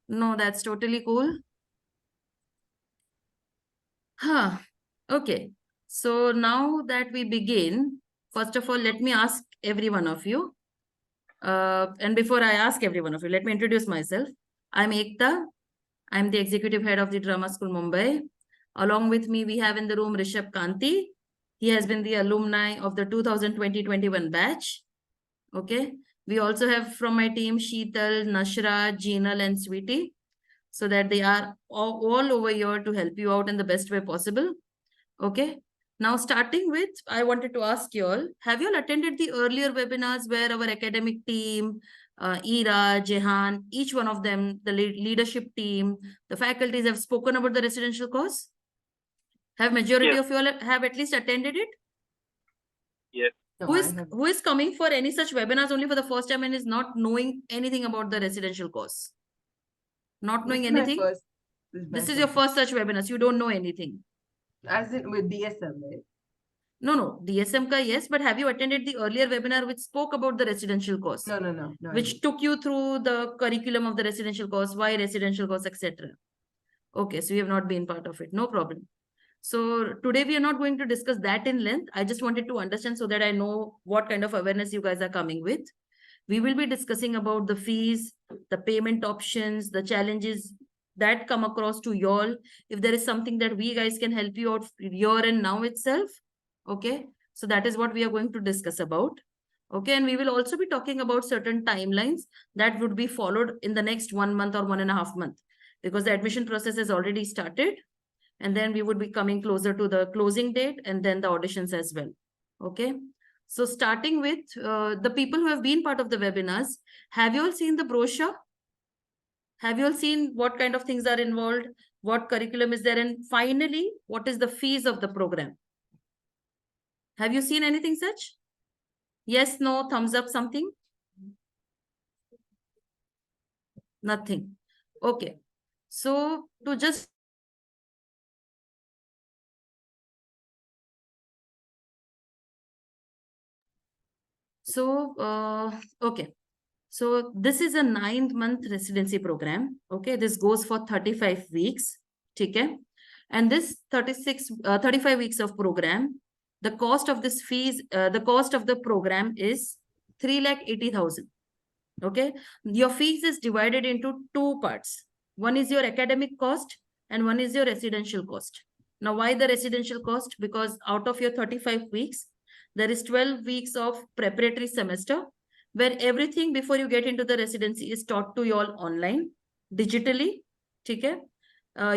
No, that's totally cool. Huh. Okay. So now that we begin, first of all, let me ask every one of you. And before I ask every one of you, let me introduce myself. I'm Ekta. I'm the executive head of the Drama School Mumbai. Along with me, we have in the room Rishabh Kanti. He has been the alumni of the 2020-21 batch. Okay. We also have from my team Sheetal, Nashra, Jeenal, and Sweetie, so that they are all over here to help you out in the best way possible. Okay. Now, starting with, I wanted to ask you all, have you all attended the earlier webinars where our academic team, Ira, Jehan, each one of them, the leadership team, the faculties have spoken about the residential course? Have majority Yes. of you all have at least attended it? Yes. No, who is coming for any such webinars only for the first time and is not knowing anything about the residential course? Not knowing anything? This is your first such webinars. You don't know anything. As in with DSM, right? No, DSM ka yes, but have you attended the earlier webinar which spoke about the residential course? No. Which took you through the curriculum of the residential course, why residential course, etc. Okay, so you have not been part of it. No problem. So today we are not going to discuss that in length. I just wanted to understand so that I know what kind of awareness you guys are coming with. We will be discussing about the fees, the payment options, the challenges that come across to y'all. If there is something that we guys can help you out here and now itself. Okay. So that is what we are going to discuss about. Okay. And we will also be talking about certain timelines that would be followed in the next 1 month or 1.5 months, because the admission process has already started. And then we would be coming closer to the closing date and then the auditions as well. Okay. So starting with the people who have been part of the webinars, have you all seen the brochure? Have you all seen what kind of things are involved? What curriculum is there? And finally, what is the fees of the program? Have you seen anything such? Yes, no, thumbs up, something? Nothing. Okay. So to just okay. So this is a 9-month residency program. Okay, this goes for 35 weeks. Okay, and this 35 weeks of program, the cost of this fees, the cost of the program is 3,80,000. Okay, your fees is divided into two parts. One is your academic cost and one is your residential cost. Now, why the residential cost? Because out of your 35 weeks, there is 12 weeks of preparatory semester where everything before you get into the residency is taught to you all online, digitally. Okay?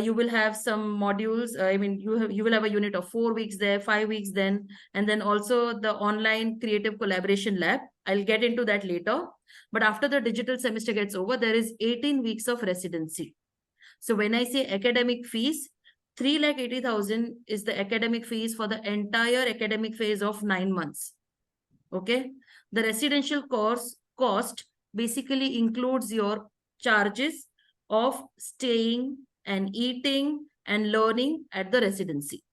You will have some modules. I mean, you will have a unit of 4 weeks there, 5 weeks then, and then also the online creative collaboration lab. I'll get into that later. But after the digital semester gets over, there is 18 weeks of residency. So when I say academic fees, 3,80,000 is the academic fees for the entire academic phase of 9 months. Okay. The residential course cost basically includes your charges of staying and eating and learning at the residency.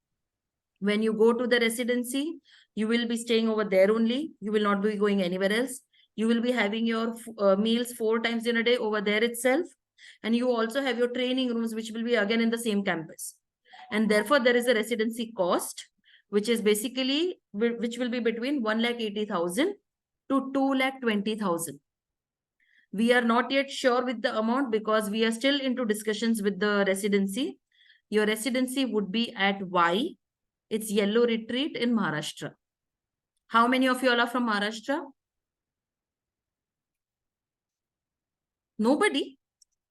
When you go to the residency, you will be staying over there only. You will not be going anywhere else. You will be having your meals 4 times in a day over there itself. And you also have your training rooms, which will be again in the same campus. And therefore, there is a residency cost, which is basically, which will be between 1,80,000 to 2,20,000. We are not yet sure with the amount because we are still into discussions with the residency. Your residency would be at Y. It's Yellow Retreat in Maharashtra. How many of you all are from Maharashtra? Nobody?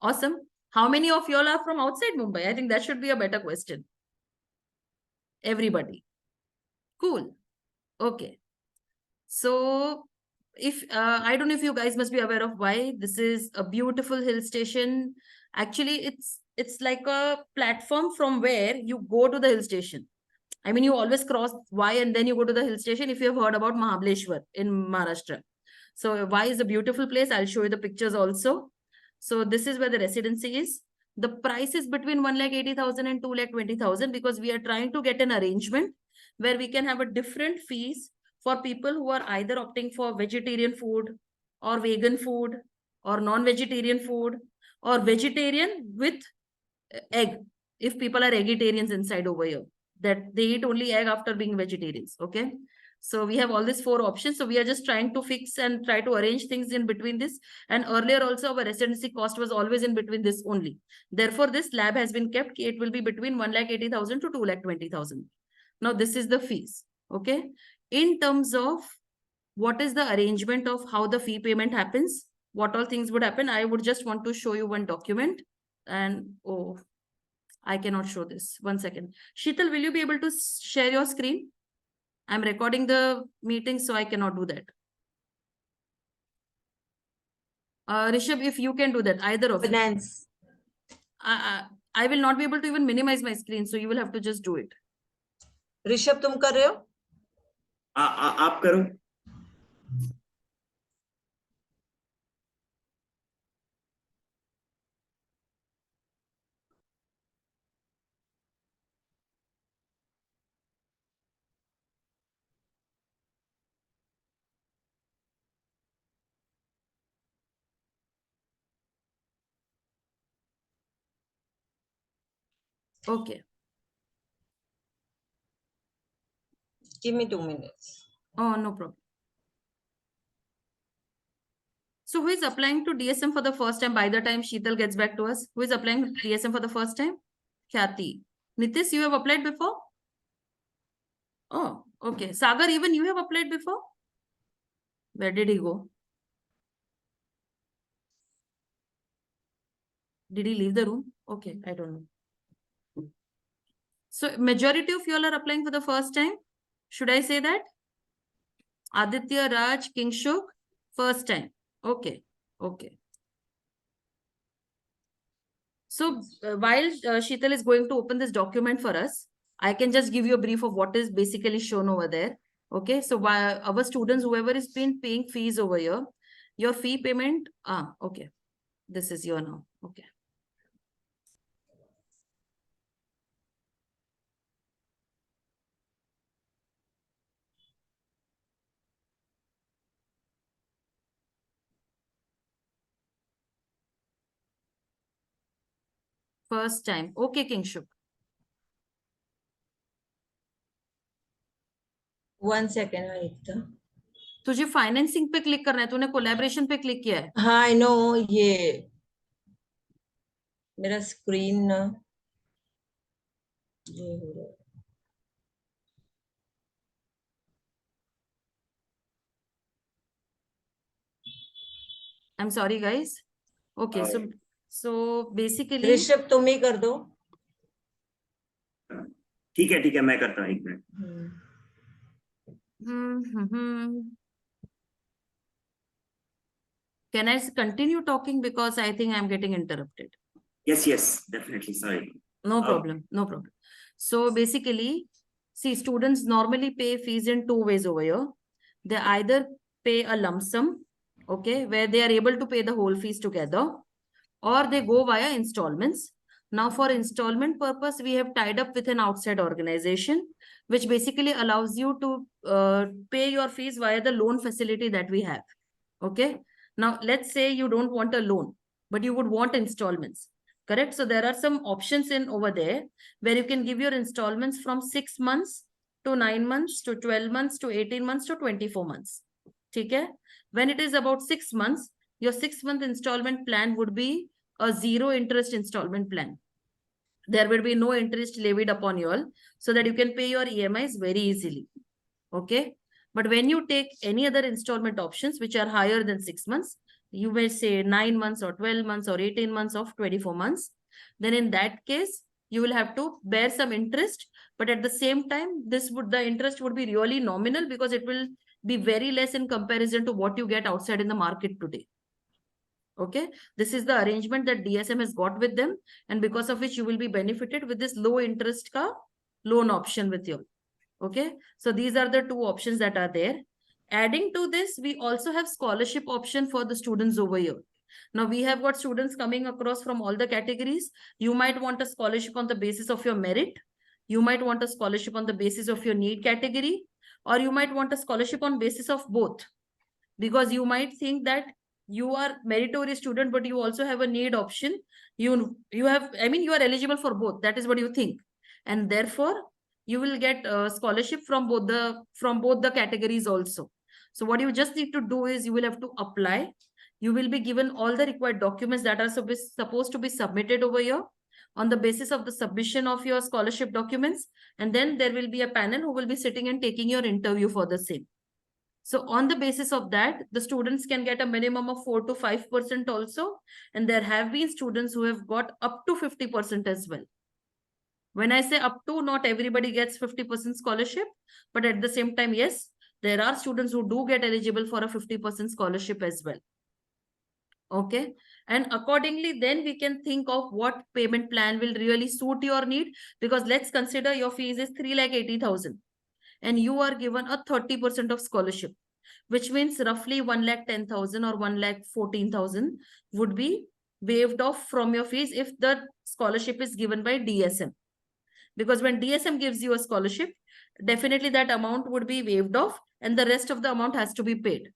Awesome. How many of you all are from outside Mumbai? I think that should be a better question. Everybody. Cool. Okay. So if I don't know if you guys must be aware of why this is a beautiful hill station. Actually, it's like a platform from where you go to the hill station. I mean, you always cross Y and then you go to the hill station if you have heard about Mahabaleshwar in Maharashtra. So Y is a beautiful place. I'll show you the pictures also. So this is where the residency is. The price is between 1,80,000 and 2,20,000 because we are trying to get an arrangement where we can have a different fees for people who are either opting for vegetarian food or vegan food or non-vegetarian food or vegetarian with egg, if people are vegetarians inside over here, that they eat only egg after being vegetarians. Okay, so we have all these 4 options. So we are just trying to fix and try to arrange things in between this. And earlier also our residency cost was always in between this only. Therefore this lab has been kept. It will be between 1,80,000 to 2,20,000. Now this is the fees. Okay, in terms of what is the arrangement of how the fee payment happens, what all things would happen, I would just want to show you one document. And oh, I cannot show this. One second. Sheetal, will you be able to share your screen? I'm recording the meeting, so I cannot do that. Rishabh, if you can do that, either of you. Finance. I will not be able to even minimize my screen, so you will have to just do it. Rishabh तुम कर रहे हो? आप करो. Okay. Give me 2 minutes. Oh, no problem. So who is applying to DSM for the first time by the time Sheetal gets back to us? Who is applying DSM for the first time? Khyati. Nitish, you have applied before? Oh, okay. Sagar, even you have applied before? Where did he go? Did he leave the room? Okay, I don't know. So majority of you all are applying for the first time? Should I say that? Aditya, Raj, Kingshuk, first time. Okay, okay. So while Sheetal is going to open this document for us, I can just give you a brief of what is basically shown over there. Okay, so while our students, whoever is been paying fees over here, your fee payment, okay. This is your now, okay. First time. Okay, Kingshuk. 1 second Ayukta. तुझे financing पे click करना है, तूने collaboration पे click किया है. हाँ I know, ये मेरा स्क्रीन ना ये हो रहा है. I'm sorry, guys. Okay, so basically. Rishabh तुम ही कर दो. ठीक है मैं करता हूँ 1 minute. Can I continue talking because I think I'm getting interrupted? Yes, definitely. Sorry. No problem, no problem. So basically, see, students normally pay fees in 2 ways over here. They either pay a lump sum, okay, where they are able to pay the whole fees together, or they go via installments. Now, for installment purpose, we have tied up with an outside organization, which basically allows you to pay your fees via the loan facility that we have. Okay. Now, let's say you don't want a loan, but you would want installments. Correct. So there are some options in over there where you can give your installments from 6 months to 9 months to 12 months to 18 months to 24 months. Okay. When it is about 6 months, your 6-month installment plan would be a 0 interest installment plan. There will be no interest levied upon you all, so that you can pay your EMIs very easily. Okay. But when you take any other installment options which are higher than 6 months, you may say 9 months or 12 months or 18 months of 24 months, then in that case, you will have to bear some interest. But at the same time, the interest would be really nominal because it will be very less in comparison to what you get outside in the market today. Okay, this is the arrangement that DSM has got with them, and because of which you will be benefited with this low interest loan option with you. Okay, so these are the 2 options that are there. Adding to this, we also have scholarship option for the students over here. Now we have got students coming across from all the categories. You might want a scholarship on the basis of your merit. You might want a scholarship on the basis of your need category, or you might want a scholarship on basis of both. Because you might think that you are meritorious student, but you also have a need option. You have, I mean, you are eligible for both. That is what you think. And therefore, you will get a scholarship from both the categories also. So what you just need to do is you will have to apply. You will be given all the required documents that are supposed to be submitted over here on the basis of the submission of your scholarship documents. And then there will be a panel who will be sitting and taking your interview for the same. So on the basis of that, the students can get a minimum of 4 to 5% also. And there have been students who have got up to 50% as well. When I say up to, not everybody gets 50% scholarship, but at the same time, yes, there are students who do get eligible for a 50% scholarship as well. Okay. And accordingly, then we can think of what payment plan will really suit your need, because let's consider your fees is 3,80,000 and you are given a 30% of scholarship, which means roughly 1,10,000 or 1,14,000 would be waived off from your fees if the scholarship is given by DSM. Because when DSM gives you a scholarship, definitely that amount would be waived off and the rest of the amount has to be paid.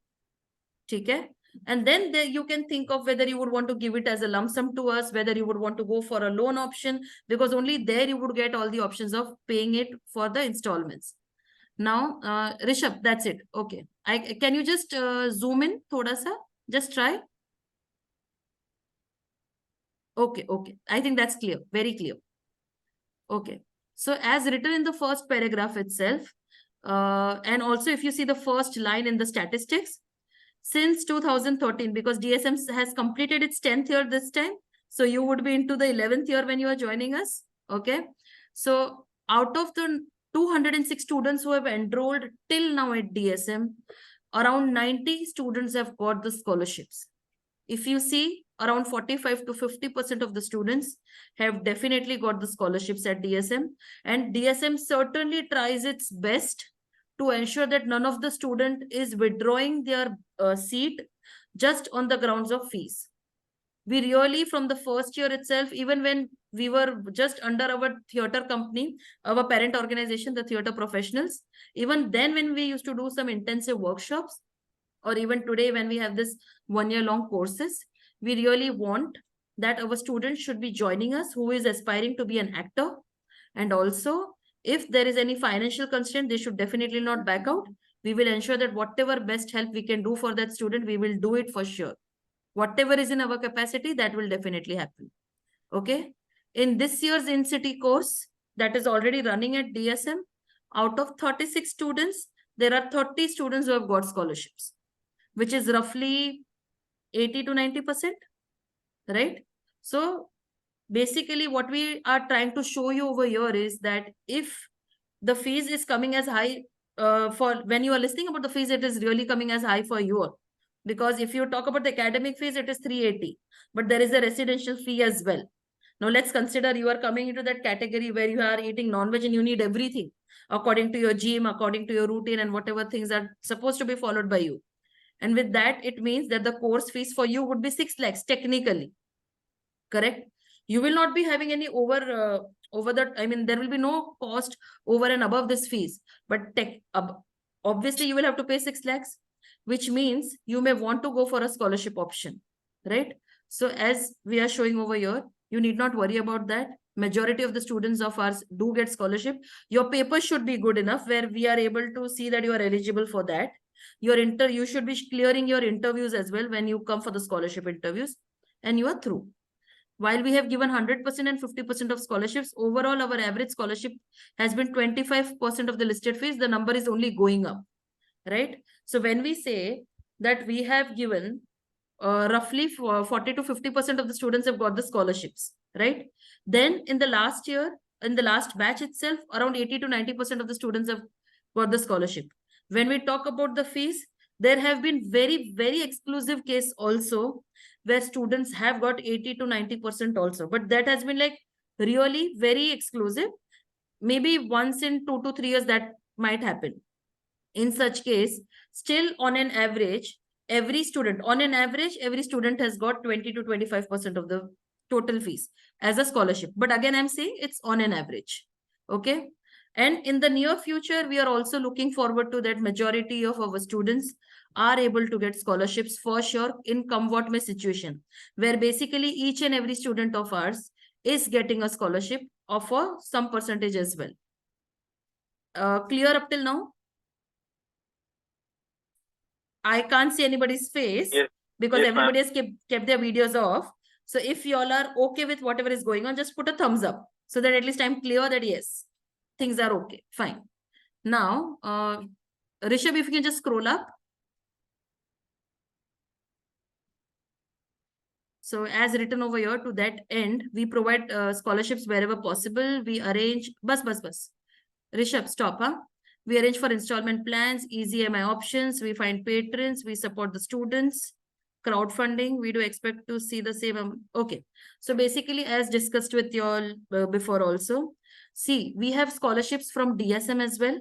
Okay? And then you can think of whether you would want to give it as a lump sum to us, whether you would want to go for a loan option, because only there you would get all the options of paying it for the installments. Now, Rishabh, that's it. Okay. Can you just zoom in thoda sa? Just try. Okay, okay. I think that's clear. Very clear. Okay. So as written in the first paragraph itself, and also if you see the first line in the statistics, since 2013, because DSM has completed its 10th year this time, so you would be into the 11th year when you are joining us. Okay. So out of the 206 students who have enrolled till now at DSM, around 90 students have got the scholarships. If you see, around 45 to 50% of the students have definitely got the scholarships at DSM, and DSM certainly tries its best to ensure that none of the student is withdrawing their seat just on the grounds of fees. We really, from the first year itself, even when we were just under our theater company, our parent organization, the theater professionals, even then when we used to do some intensive workshops, or even today when we have this 1 year long courses, we really want that our students should be joining us who is aspiring to be an actor. And also, if there is any financial constraint, they should definitely not back out. We will ensure that whatever best help we can do for that student, we will do it for sure. Whatever is in our capacity, that will definitely happen. Okay. In this year's in-city course that is already running at DSM, out of 36 students, there are 30 students who have got scholarships, which is roughly 80 to 90%, right? So basically what we are trying to show you over here is that if the fees is coming as high for when you are listening about the fees, it is really coming as high for you. Because if you talk about the academic fees, it is 380, but there is a residential fee as well. Now let's consider you are coming into that category where you are eating non-veg and you need everything according to your gym, according to your routine and whatever things are supposed to be followed by you. And with that, it means that the course fees for you would be 6 lakhs technically. Correct? You will not be having any over that. I mean, there will be no cost over and above this fees, but obviously you will have to pay 6 lakhs, which means you may want to go for a scholarship option, right? So as we are showing over here, you need not worry about that. Majority of the students of ours do get scholarship. Your paper should be good enough where we are able to see that you are eligible for that. You should be clearing your interviews as well when you come for the scholarship interviews, and you are through. While we have given 100% and 50% of scholarships, overall our average scholarship has been 25% of the listed fees. The number is only going up, right? So when we say that we have given roughly 40 to 50% of the students have got the scholarships, right? Then in the last year, in the last batch itself, around 80 to 90% of the students have got the scholarship. When we talk about the fees, there have been very, very exclusive case also where students have got 80 to 90% also. But that has been like really very exclusive. Maybe once in 2 to 3 years that might happen. In such case, still on an average, every student has got 20 to 25% of the total fees as a scholarship. But again, I'm saying it's on an average. Okay. And in the near future, we are also looking forward to that majority of our students are able to get scholarships for sure in come what may situation, where basically each and every student of ours is getting a scholarship of some percentage as well. Clear up till now? I can't see anybody's face because everybody has kept their videos off. So if y'all are okay with whatever is going on, just put a thumbs up so that at least I'm clear that yes, things are okay. Fine. Now, Rishabh, if you can just scroll up. So as written over here, to that end, we provide scholarships wherever possible. We arrange, bus. Rishabh, stop, huh? We arrange for installment plans, easy EMI options. We find patrons. We support the students. Crowdfunding, we do expect to see the same. Okay. So basically, as discussed with you all before also, see, we have scholarships from DSM as well.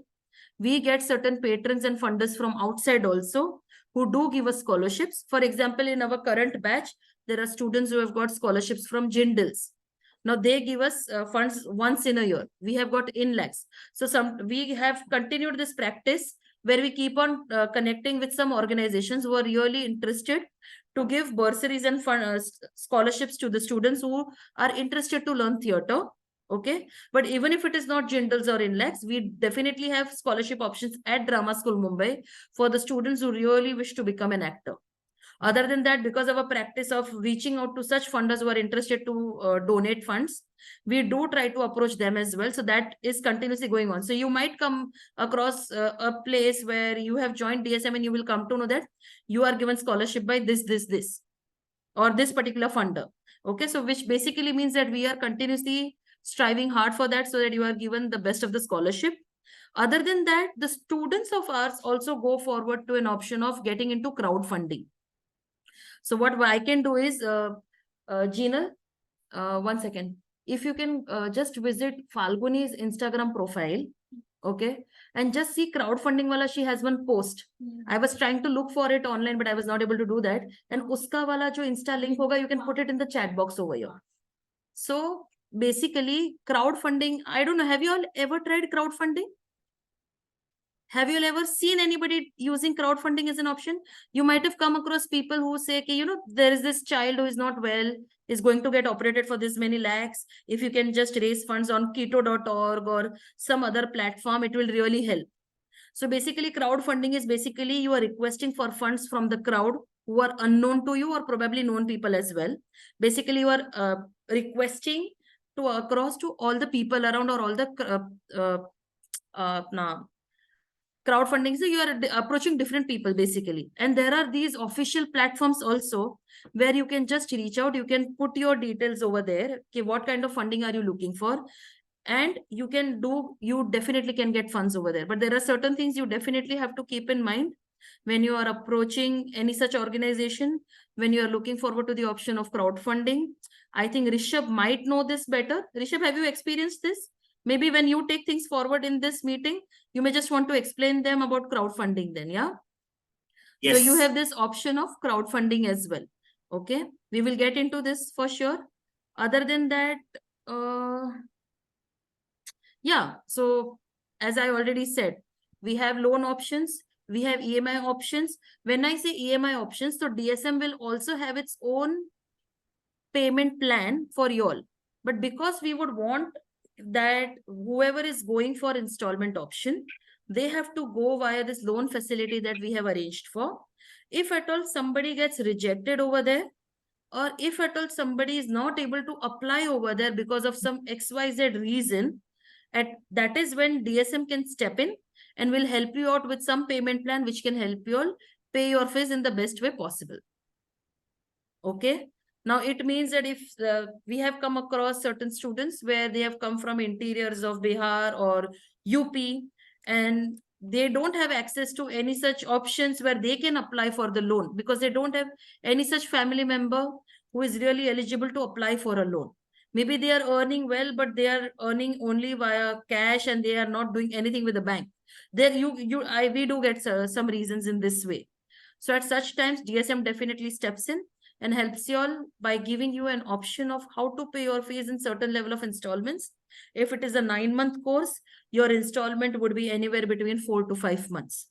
We get certain patrons and funders from outside also who do give us scholarships. For example, in our current batch, there are students who have got scholarships from Jindals. Now they give us funds once in a year. We have got in lakhs. So we have continued this practice where we keep on connecting with some organizations who are really interested to give bursaries and scholarships to the students who are interested to learn theater. Okay, but even if it is not Jindals or in lakhs, we definitely have scholarship options at Drama School Mumbai for the students who really wish to become an actor. Other than that, because of a practice of reaching out to such funders who are interested to donate funds, we do try to approach them as well. So that is continuously going on. So you might come across a place where you have joined DSM and you will come to know that you are given scholarship by this, or this particular funder. Okay, so which basically means that we are continuously striving hard for that so that you are given the best of the scholarship. Other than that, the students of ours also go forward to an option of getting into crowdfunding. So what I can do is, Gina, 1 second. If you can just visit Falguni's Instagram profile, okay, and just see crowdfunding wala, she has one post. I was trying to look for it online, but I was not able to do that. And uska wala jo Insta link hoga, you can put it in the chat box over here. So basically, crowdfunding, I don't know, have you all ever tried crowdfunding? Have you ever seen anybody using crowdfunding as an option? You might have come across people who say, okay, you know, there is this child who is not well, is going to get operated for this many lakhs. If you can just raise funds on keto.org or some other platform, it will really help. So basically, crowdfunding is basically you are requesting for funds from the crowd who are unknown to you or probably known people as well. Basically, you are requesting to across to all the people around or all the crowdfunding. So you are approaching different people basically. And there are these official platforms also where you can just reach out. You can put your details over there. Okay, what kind of funding are you looking for? And you definitely can get funds over there. But there are certain things you definitely have to keep in mind when you are approaching any such organization, when you are looking forward to the option of crowdfunding. I think Rishabh might know this better. Rishabh, have you experienced this? Maybe when you take things forward in this meeting, you may just want to explain them about crowdfunding then, yeah? Yes. So you have this option of crowdfunding as well. Okay, we will get into this for sure. Other than that, yeah, so as I already said, we have loan options, we have EMI options. When I say EMI options, so DSM will also have its own payment plan for you all. But because we would want that whoever is going for installment option, they have to go via this loan facility that we have arranged for. If at all somebody gets rejected over there, or if at all somebody is not able to apply over there because of some XYZ reason, that is when DSM can step in and will help you out with some payment plan which can help you all pay your fees in the best way possible. Okay. Now, it means that if we have come across certain students where they have come from interiors of Bihar or UP and they don't have access to any such options where they can apply for the loan because they don't have any such family member who is really eligible to apply for a loan. Maybe they are earning well, but they are earning only via cash and they are not doing anything with the bank. There, we do get some reasons in this way. So at such times, DSM definitely steps in and helps you all by giving you an option of how to pay your fees in certain level of installments. If it is a 9-month course, your installment would be anywhere between 4 to 5 months.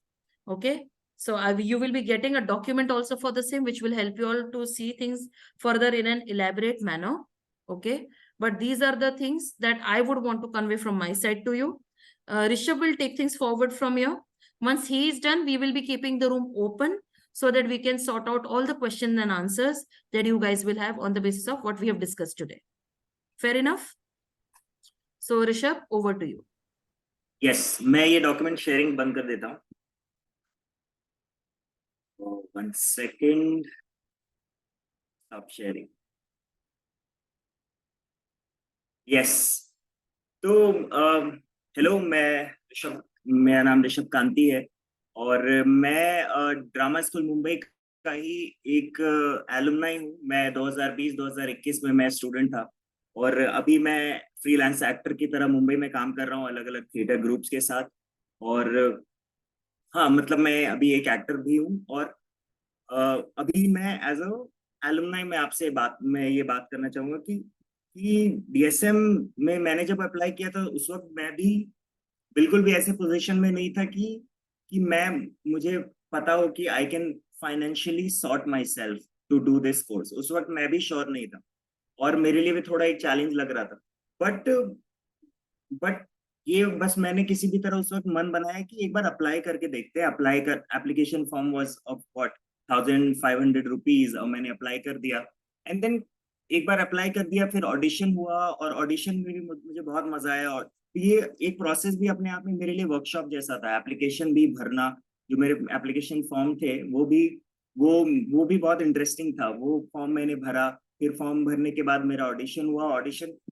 Okay. So you will be getting a document also for the same, which will help you all to see things further in an elaborate manner. Okay. But these are the things that I would want to convey from my side to you. Rishabh will take things forward from here. Once he is done, we will be keeping the room open so that we can sort out all the questions and answers that you guys will have on the basis of what we have discussed today. Fair enough? So Rishabh, over to you. Yes, मैं ये document sharing बंद कर देता हूँ. 1 second. Stop sharing. Yes. तो hello, मेरा नाम ऋषभ कांति है और मैं ड्रामा स्कूल मुंबई का ही एक एलुमनाई हूँ. मैं 2020-2021 में मैं स्टूडेंट था और अभी मैं फ्रीलांस एक्टर की तरह मुंबई में काम कर रहा हूँ अलग अलग थिएटर ग्रुप्स के साथ. और हाँ, मतलब मैं अभी एक एक्टर भी हूँ और अभी मैं एज अ एलुमनाई मैं ये बात करना चाहूंगा कि डीएसएम में मैंने जब अप्लाई किया था उस वक्त मैं भी बिल्कुल भी ऐसे पोजीशन में नहीं था कि मुझे पता हो कि I can financially sort myself to do this course. उस वक्त मैं भी श्योर नहीं था और मेरे लिए भी थोड़ा एक चैलेंज लग रहा था. बट ये बस मैंने किसी भी तरह उस वक्त मन बनाया कि एक बार अप्लाई करके देखते हैं. Application form was of what 1500 rupees और मैंने अप्लाई कर दिया. एंड देन एक बार अप्लाई कर दिया, फिर ऑडिशन हुआ और ऑडिशन में भी मुझे बहुत मजा आया. और ये एक प्रोसेस भी अपने आप में मेरे लिए वर्कशॉप जैसा था. एप्लीकेशन भी भरना, जो मेरे एप्लीकेशन फॉर्म थे वो भी बहुत इंटरेस्टिंग था. वो फॉर्म मैंने भरा, फिर फॉर्म भरने के बाद मेरा ऑडिशन हुआ.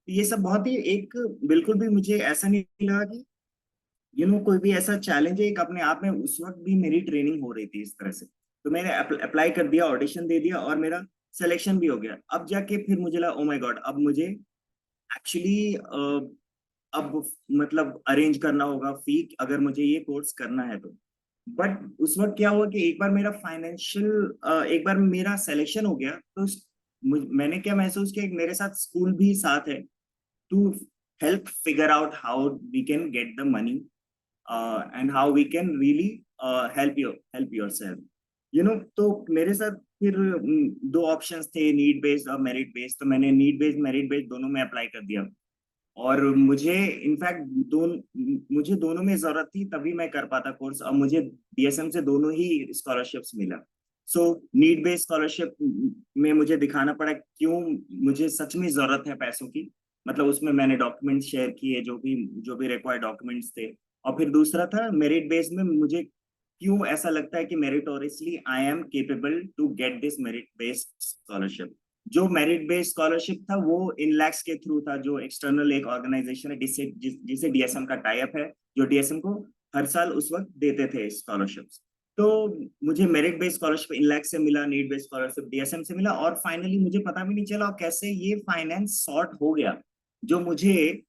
ये सब बहुत ही एक बिल्कुल भी मुझे ऐसा नहीं लगा कि कोई भी ऐसा चैलेंज है. एक अपने आप में उस वक्त भी मेरी ट्रेनिंग हो रही थी इस तरह से. तो मैंने अप्लाई कर दिया, ऑडिशन दे दिया और मेरा सिलेक्शन भी हो गया. अब जाके फिर मुझे लगा, ओ माय गॉड, अब मुझे एक्चुअली अब मतलब अरेंज करना होगा फी अगर मुझे ये कोर्स करना है तो. बट उस वक्त क्या हुआ कि एक बार मेरा सिलेक्शन हो गया तो मैंने क्या महसूस किया, मेरे साथ स्कूल भी साथ है to help figure out how we can get the money and how we can really help yourself. तो मेरे साथ फिर 2 ऑप्शंस थे, नीड बेस्ड और मेरिट बेस्ड. तो मैंने नीड बेस्ड मेरिट बेस्ड दोनों में अप्लाई कर दिया और मुझे इनफैक्ट मुझे दोनों में जरूरत थी तभी मैं कर पाता कोर्स. और मुझे डीएसएम से दोनों ही स्कॉलरशिप्स मिला. सो नीड बेस्ड स्कॉलरशिप में मुझे दिखाना पड़ा क्यों मुझे सच में जरूरत है पैसों की. मतलब उसमें मैंने डॉक्यूमेंट्स शेयर किए जो भी रिक्वायर्ड डॉक्यूमेंट्स थे. और फिर दूसरा था मेरिट बेस्ड में मुझे क्यों ऐसा लगता है कि meritoriously I am capable to get this merit based scholarship. जो मेरिट बेस्ड स्कॉलरशिप था वो इनलैक्स के थ्रू था, जो एक्सटर्नल एक ऑर्गेनाइजेशन है जिसे डीएसएम का टाई अप है, जो डीएसएम को हर साल उस वक्त देते थे स्कॉलरशिप्स. तो मुझे मेरिट बेस्ड स्कॉलरशिप इनलैक्स से मिला, नीड बेस्ड स्कॉलरशिप डीएसएम से मिला. और फाइनली मुझे पता भी नहीं चला कैसे ये फाइनेंस सॉर्ट हो गया. जो मुझे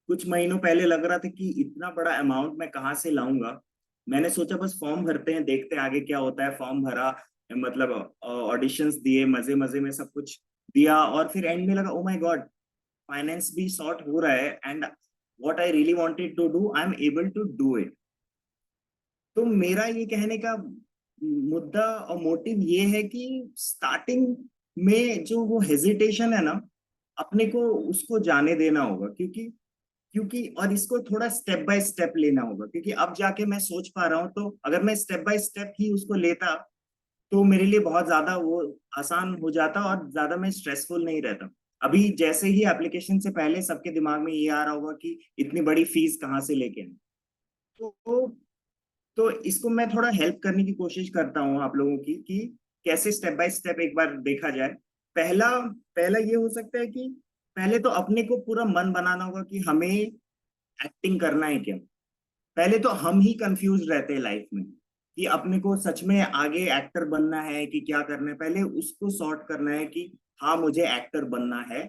कुछ महीनों पहले लग रहा था कि इतना बड़ा अमाउंट मैं कहाँ से लाऊंगा, मैंने सोचा बस फॉर्म भरते हैं, देखते हैं आगे क्या होता है. फॉर्म भरा, मतलब ऑडिशंस दिए, मजे मजे में सब कुछ दिया और फिर एंड में लगा, ओ माय गॉड, फाइनेंस भी सॉर्ट हो रहा है and what I really wanted to do I am able to do it. तो मेरा ये कहने का मुद्दा और मोटिव ये है कि स्टार्टिंग में जो वो हेजिटेशन है ना, अपने को उसको जाने देना होगा. क्योंकि और इसको थोड़ा स्टेप बाय स्टेप लेना होगा. क्योंकि अब जाके मैं सोच पा रहा हूँ, तो अगर मैं स्टेप बाय स्टेप ही उसको लेता तो मेरे लिए बहुत ज्यादा वो आसान हो जाता और ज्यादा मैं स्ट्रेसफुल नहीं रहता. अभी जैसे ही एप्लीकेशन से पहले सबके दिमाग में ये आ रहा होगा कि इतनी बड़ी फीस कहाँ से लेके आए. तो इसको मैं थोड़ा हेल्प करने की कोशिश करता हूँ आप लोगों की कि कैसे स्टेप बाय स्टेप एक बार देखा जाए. पहला ये हो सकता है कि पहले तो अपने को पूरा मन बनाना होगा कि हमें एक्टिंग करना है क्या. पहले तो हम ही कंफ्यूज रहते हैं लाइफ में कि अपने को सच में आगे एक्टर बनना है कि क्या करना है. पहले उसको सॉर्ट करना है कि हाँ मुझे एक्टर बनना है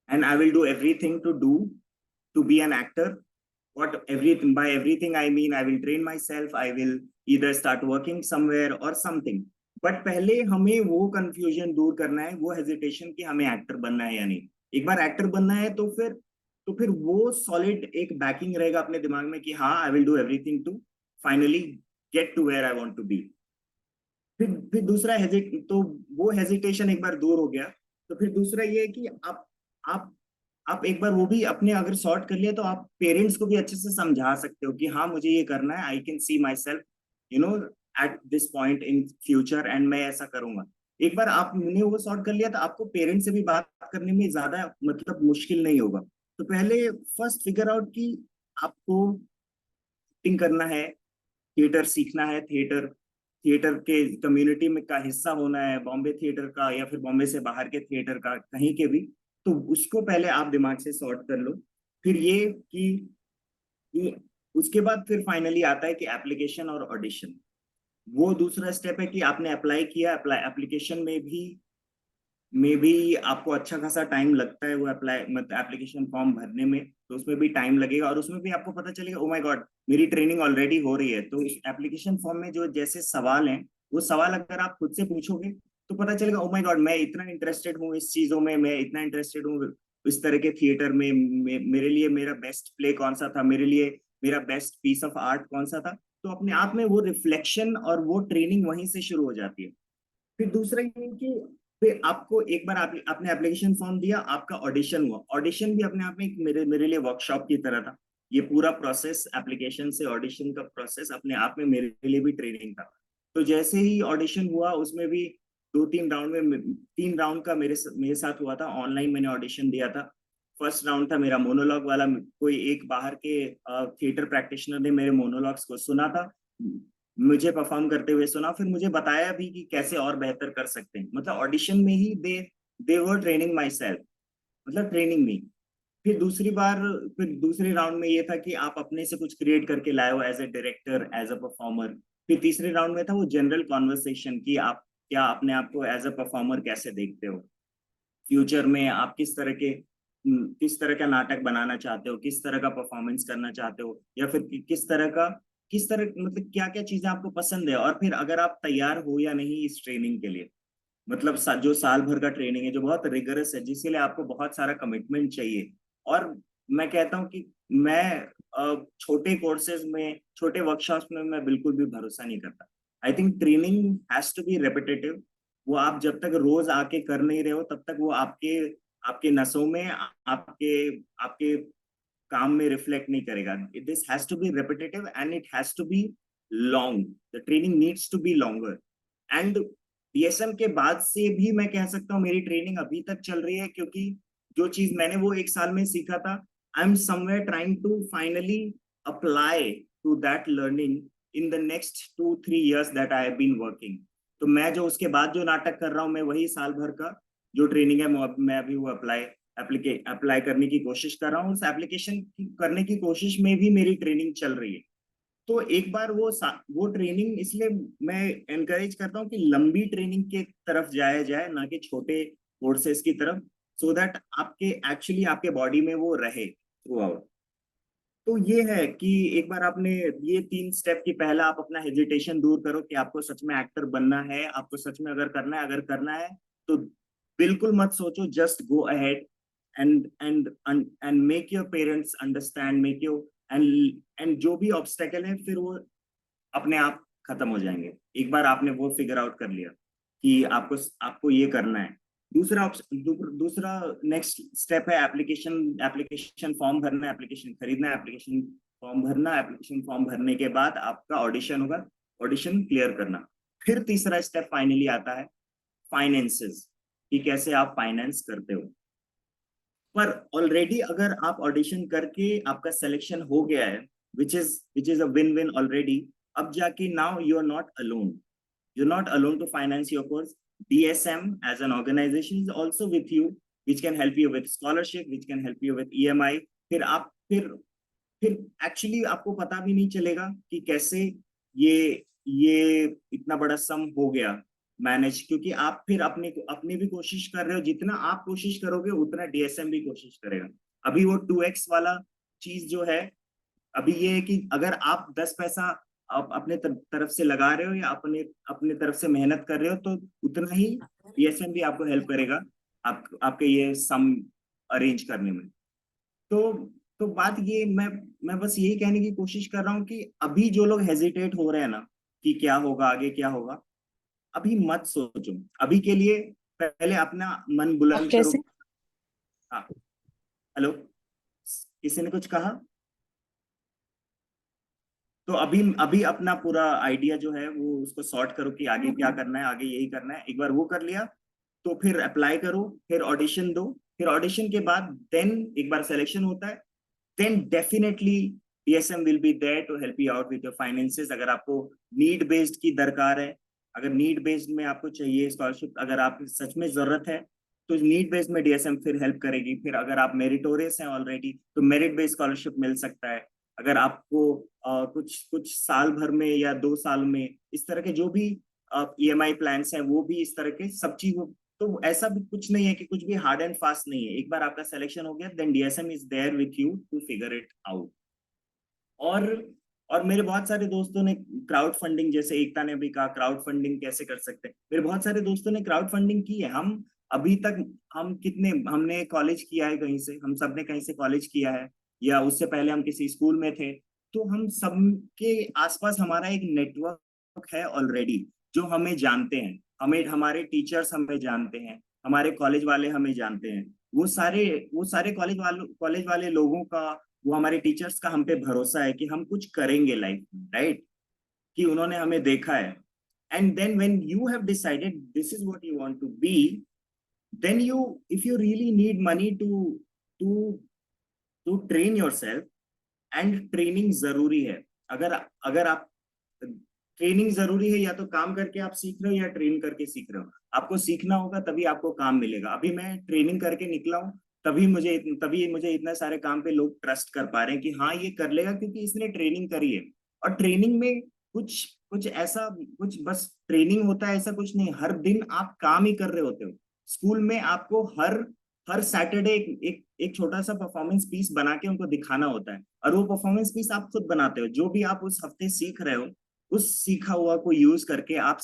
and I will do everything to be an actor. By everything I mean I will train myself, I will either start working somewhere or something. But पहले हमें वो कंफ्यूजन दूर करना है, वो हेजिटेशन कि हमें एक्टर बनना है या नहीं। एक बार एक्टर बनना है तो फिर वो सॉलिड एक बैकिंग रहेगा अपने दिमाग में कि हाँ, I will do everything to finally get to where I want to be. फिर दूसरा तो वो हेजिटेशन एक बार दूर हो गया, तो फिर दूसरा ये है कि आप आप एक बार वो भी अपने अगर सॉर्ट कर लिया, तो आप पेरेंट्स को भी अच्छे से समझा सकते हो कि हाँ, मुझे ये करना है, I can see my self you know at this point in future, and मैं ऐसा करूंगा। एक बार आपने वो सॉर्ट कर लिया, तो आपको पेरेंट्स से भी बात करने में ज्यादा मतलब मुश्किल नहीं होगा। तो पहले फर्स्ट फिगर आउट कि आपको एक्टिंग करना है, थिएटर सीखना है, थिएटर थिएटर के कम्युनिटी में का हिस्सा होना है, बॉम्बे थिएटर का या फिर बॉम्बे से बाहर के थिएटर का, कहीं के भी। तो उसको पहले आप दिमाग से सॉर्ट कर लो। फिर ये कि उसके बाद फिर फाइनली आता है कि एप्लीकेशन और ऑडिशन। वो दूसरा स्टेप है कि आपने अप्लाई किया, एप्लीकेशन में भी आपको अच्छा खासा टाइम लगता है वो अप्लाई मतलब एप्लीकेशन फॉर्म भरने में, तो उसमें भी टाइम लगेगा, और उसमें भी आपको पता चलेगा ओ माय गॉड, मेरी ट्रेनिंग ऑलरेडी हो रही है। तो इस एप्लीकेशन फॉर्म में जो जैसे सवाल हैं, वो सवाल अगर आप खुद से पूछोगे, तो पता चलेगा ओ माय गॉड, मैं इतना इंटरेस्टेड हूँ इस चीजों में, मैं इतना इंटरेस्टेड हूँ इस तरह के थिएटर में, मेरे लिए मेरा बेस्ट प्ले कौन सा था, मेरे लिए मेरा बेस्ट पीस ऑफ आर्ट कौन सा था। तो अपने आप में वो रिफ्लेक्शन और वो ट्रेनिंग वहीं से शुरू हो जाती है। फिर दूसरा ये कि फिर आपको एक बार आपने एप्लीकेशन फॉर्म दिया, आपका ऑडिशन हुआ। ऑडिशन भी अपने आप में एक मेरे लिए वर्कशॉप की तरह था। ये पूरा प्रोसेस, एप्लीकेशन से ऑडिशन का प्रोसेस, अपने आप में मेरे लिए भी ट्रेनिंग था। तो जैसे ही ऑडिशन हुआ, उसमें भी 2-3 राउंड में, 3 राउंड का मेरे साथ हुआ था। ऑनलाइन मैंने ऑडिशन दिया था। फर्स्ट राउंड था मेरा मोनोलॉग वाला। कोई एक बाहर के थिएटर प्रैक्टिशनर ने मेरे मोनोलॉग्स को सुना था, मुझे परफॉर्म करते हुए सुना, फिर मुझे बताया भी कि कैसे और बेहतर कर सकते हैं। मतलब ऑडिशन में ही दे वर ट्रेनिंग माई सेल्फ, मतलब ट्रेनिंग में। फिर दूसरे राउंड में ये था कि आप अपने से कुछ क्रिएट करके लाए हो as a director, as a performer. फिर तीसरे राउंड में था वो जनरल कॉन्वर्सेशन कि आप क्या अपने आप को एज अ परफॉर्मर कैसे देखते हो, फ्यूचर में आप किस तरह का नाटक बनाना चाहते हो, किस तरह का परफॉर्मेंस करना चाहते हो, या फिर किस तरह मतलब क्या क्या चीजें आपको पसंद है, और फिर अगर आप तैयार हो या नहीं इस ट्रेनिंग के लिए। मतलब जो साल भर का ट्रेनिंग है, जो बहुत रिगरस है, जिसके लिए आपको बहुत सारा कमिटमेंट चाहिए। और मैं कहता हूँ कि मैं छोटे कोर्सेज में, छोटे वर्कशॉप्स में मैं बिल्कुल भी भरोसा नहीं करता। I think training has to be repetitive. वो आप जब तक रोज आके कर नहीं रहे हो, तब तक वो आपके आपके नसों में, आपके आपके काम में रिफ्लेक्ट नहीं करेगा। This has to be repetitive and it has to be long. The training needs to be longer. And DSM के बाद से भी मैं कह सकता हूँ मेरी ट्रेनिंग अभी तक चल रही है, क्योंकि जो चीज मैंने वो 1 साल में सीखा था, I am somewhere trying to finally apply to that learning in the next 2-3 years that I have been working. तो मैं जो उसके बाद जो नाटक कर रहा हूँ, मैं वही साल भर का जो ट्रेनिंग है मैं अभी वो अप्लाई करने की कोशिश कर रहा हूँ। उस एप्लीकेशन करने की कोशिश में भी मेरी ट्रेनिंग चल रही है। तो एक बार वो ट्रेनिंग, इसलिए मैं एनकरेज करता हूँ कि लंबी ट्रेनिंग के तरफ जाया जाए, ना कि छोटे कोर्सेज की तरफ, सो दैट आपके बॉडी में वो रहे थ्रू आउट। तो ये है कि एक बार आपने ये 3 स्टेप की, पहला आप अपना हेजिटेशन दूर करो कि आपको सच में एक्टर बनना है, आपको सच में अगर करना है तो बिल्कुल मत सोचो, just go ahead and make your parents understand, make your and जो भी ऑब्स्टेकल है, फिर वो अपने आप खत्म हो जाएंगे। एक बार आपने वो फिगर आउट कर लिया कि आपको ये करना है। दूसरा नेक्स्ट स्टेप है एप्लीकेशन फॉर्म भरना, एप्लीकेशन खरीदना, एप्लीकेशन फॉर्म भरने के बाद आपका ऑडिशन होगा, ऑडिशन क्लियर करना। फिर तीसरा स्टेप फाइनली आता है फाइनेंसेस, कि कैसे आप फाइनेंस करते हो। पर ऑलरेडी अगर आप ऑडिशन करके आपका सिलेक्शन हो गया है, which is a win win already, अब जाके now you are not alone, you're not alone to finance your course. DSM as an organization is also with you, which can help you with scholarship, which can help you with EMI. फिर actually आपको पता भी नहीं चलेगा कि कैसे ये इतना बड़ा सम हो गया मैनेज, क्योंकि आप फिर अपनी भी कोशिश कर रहे हो। जितना आप कोशिश करोगे, उतना डीएसएम भी कोशिश करेगा। अभी वो 2x वाला चीज जो है, अभी ये है कि अगर आप 10 पैसा आप अपने तरफ से लगा रहे हो या अपने अपने तरफ से मेहनत कर रहे हो, तो उतना ही DSM भी आपको हेल्प करेगा आपके ये सम अरेंज करने में। तो बात ये, मैं बस यही कहने की कोशिश कर रहा हूँ कि अभी जो लोग हेजिटेट हो रहे हैं ना कि क्या होगा आगे क्या होगा, अभी मत सोचो। अभी के लिए पहले अपना मन बुलंद करो। कैसे? हाँ, हेलो, किसी ने कुछ कहा? तो अभी अभी अपना पूरा आइडिया जो है वो उसको सॉर्ट करो कि आगे क्या करना है, आगे यही करना है। एक बार वो कर लिया तो फिर अप्लाई करो, फिर ऑडिशन दो, फिर ऑडिशन के बाद देन एक बार सिलेक्शन होता है, then definitely DSM will be there to help you out with your finances. अगर आपको नीड बेस्ड की दरकार है, अगर नीड बेस्ड में आपको चाहिए स्कॉलरशिप, अगर आप सच में जरूरत है, तो नीड बेस्ड में DSM फिर हेल्प करेगी। फिर अगर आप मेरिटोरियस हैं ऑलरेडी, तो मेरिट बेस्ड स्कॉलरशिप मिल सकता है। अगर आपको कुछ कुछ साल भर में या 2 साल में इस तरह के जो भी EMI प्लान्स हैं, वो भी इस तरह के सब चीजों। तो ऐसा भी कुछ नहीं है कि कुछ भी हार्ड एंड फास्ट नहीं है। एक बार आपका सिलेक्शन हो गया, then DSM is there with you to figure it out. और मेरे बहुत सारे दोस्तों ने क्राउड फंडिंग, जैसे एकता ने भी कहा क्राउड फंडिंग कैसे कर सकते हैं, मेरे बहुत सारे दोस्तों ने क्राउड फंडिंग की है। हम अभी तक हमने कॉलेज किया है कहीं से, हम सब ने कहीं से कॉलेज किया है, या उससे पहले हम किसी स्कूल में थे। तो हम सब के आसपास हमारा एक नेटवर्क है ऑलरेडी, जो हमें जानते हैं, हमारे टीचर्स हमें जानते हैं, हमारे कॉलेज वाले हमें जानते हैं। वो सारे कॉलेज वाले लोगों का, वो हमारे टीचर्स का हम पे भरोसा है कि हम कुछ करेंगे लाइफ में, राइट? कि उन्होंने हमें देखा है। And then when you have decided this is what you want to be, then you, if you really need money to to train yourself, and training जरूरी है। अगर अगर आप, ट्रेनिंग जरूरी है, या तो काम करके आप सीख रहे हो या ट्रेन करके सीख रहे हो। आपको सीखना होगा तभी आपको काम मिलेगा। अभी मैं ट्रेनिंग करके निकला हूँ, तभी मुझे इतने सारे काम पे लोग ट्रस्ट कर पा रहे हैं कि हाँ ये कर लेगा क्योंकि इसने ट्रेनिंग करी है। और ट्रेनिंग में कुछ कुछ ऐसा, कुछ बस ट्रेनिंग होता है ऐसा कुछ नहीं, हर दिन आप काम ही कर रहे होते हो। स्कूल में आपको हर हर सैटरडे एक छोटा सा परफॉर्मेंस पीस बना के उनको दिखाना होता है, और वो परफॉर्मेंस पीस आप खुद बनाते हो। जो भी आप उस हफ्ते सीख रहे हो, उस सीखा हुआ को यूज करके आप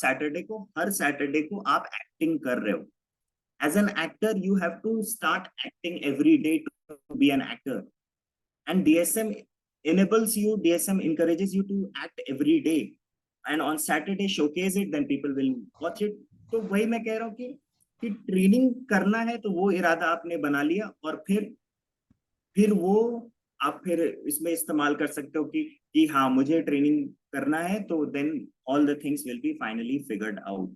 हर सैटरडे को आप एक्टिंग कर रहे हो। As an actor you have to start acting every day to be an actor, and DSM encourages you to act every day, and on Saturday showcase it, then people will watch it. तो वही मैं कह रहा हूँ कि training करना है तो वो इरादा आपने बना लिया, और फिर वो आप फिर इसमें इस्तेमाल कर सकते हो कि हाँ मुझे ट्रेनिंग करना है, तो then all the things will be finally figured out.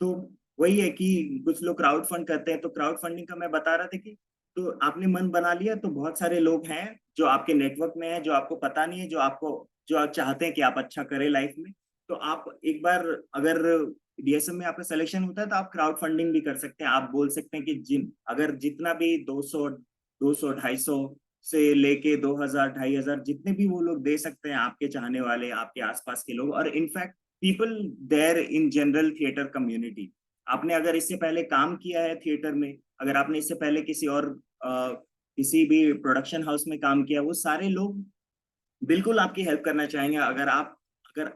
तो वही है कि कुछ लोग क्राउड फंड करते हैं, तो क्राउड फंडिंग का मैं बता रहा था कि तो आपने मन बना लिया, तो बहुत सारे लोग हैं जो आपके नेटवर्क में है, जो आपको पता नहीं है, जो आप चाहते हैं कि आप अच्छा करें लाइफ में। तो आप एक बार, अगर DSM में आपका सिलेक्शन होता है, तो आप क्राउड फंडिंग भी कर सकते हैं। आप बोल सकते हैं कि अगर जितना भी 200 250 से लेके 2000 2500 जितने भी वो लोग दे सकते हैं, आपके चाहने वाले, आपके आसपास के लोग, और in fact people there in general theatre community. आपने अगर इससे पहले काम किया है थिएटर में, अगर आपने इससे पहले किसी भी प्रोडक्शन हाउस में काम किया, वो सारे लोग बिल्कुल आपकी हेल्प करना चाहेंगे। अगर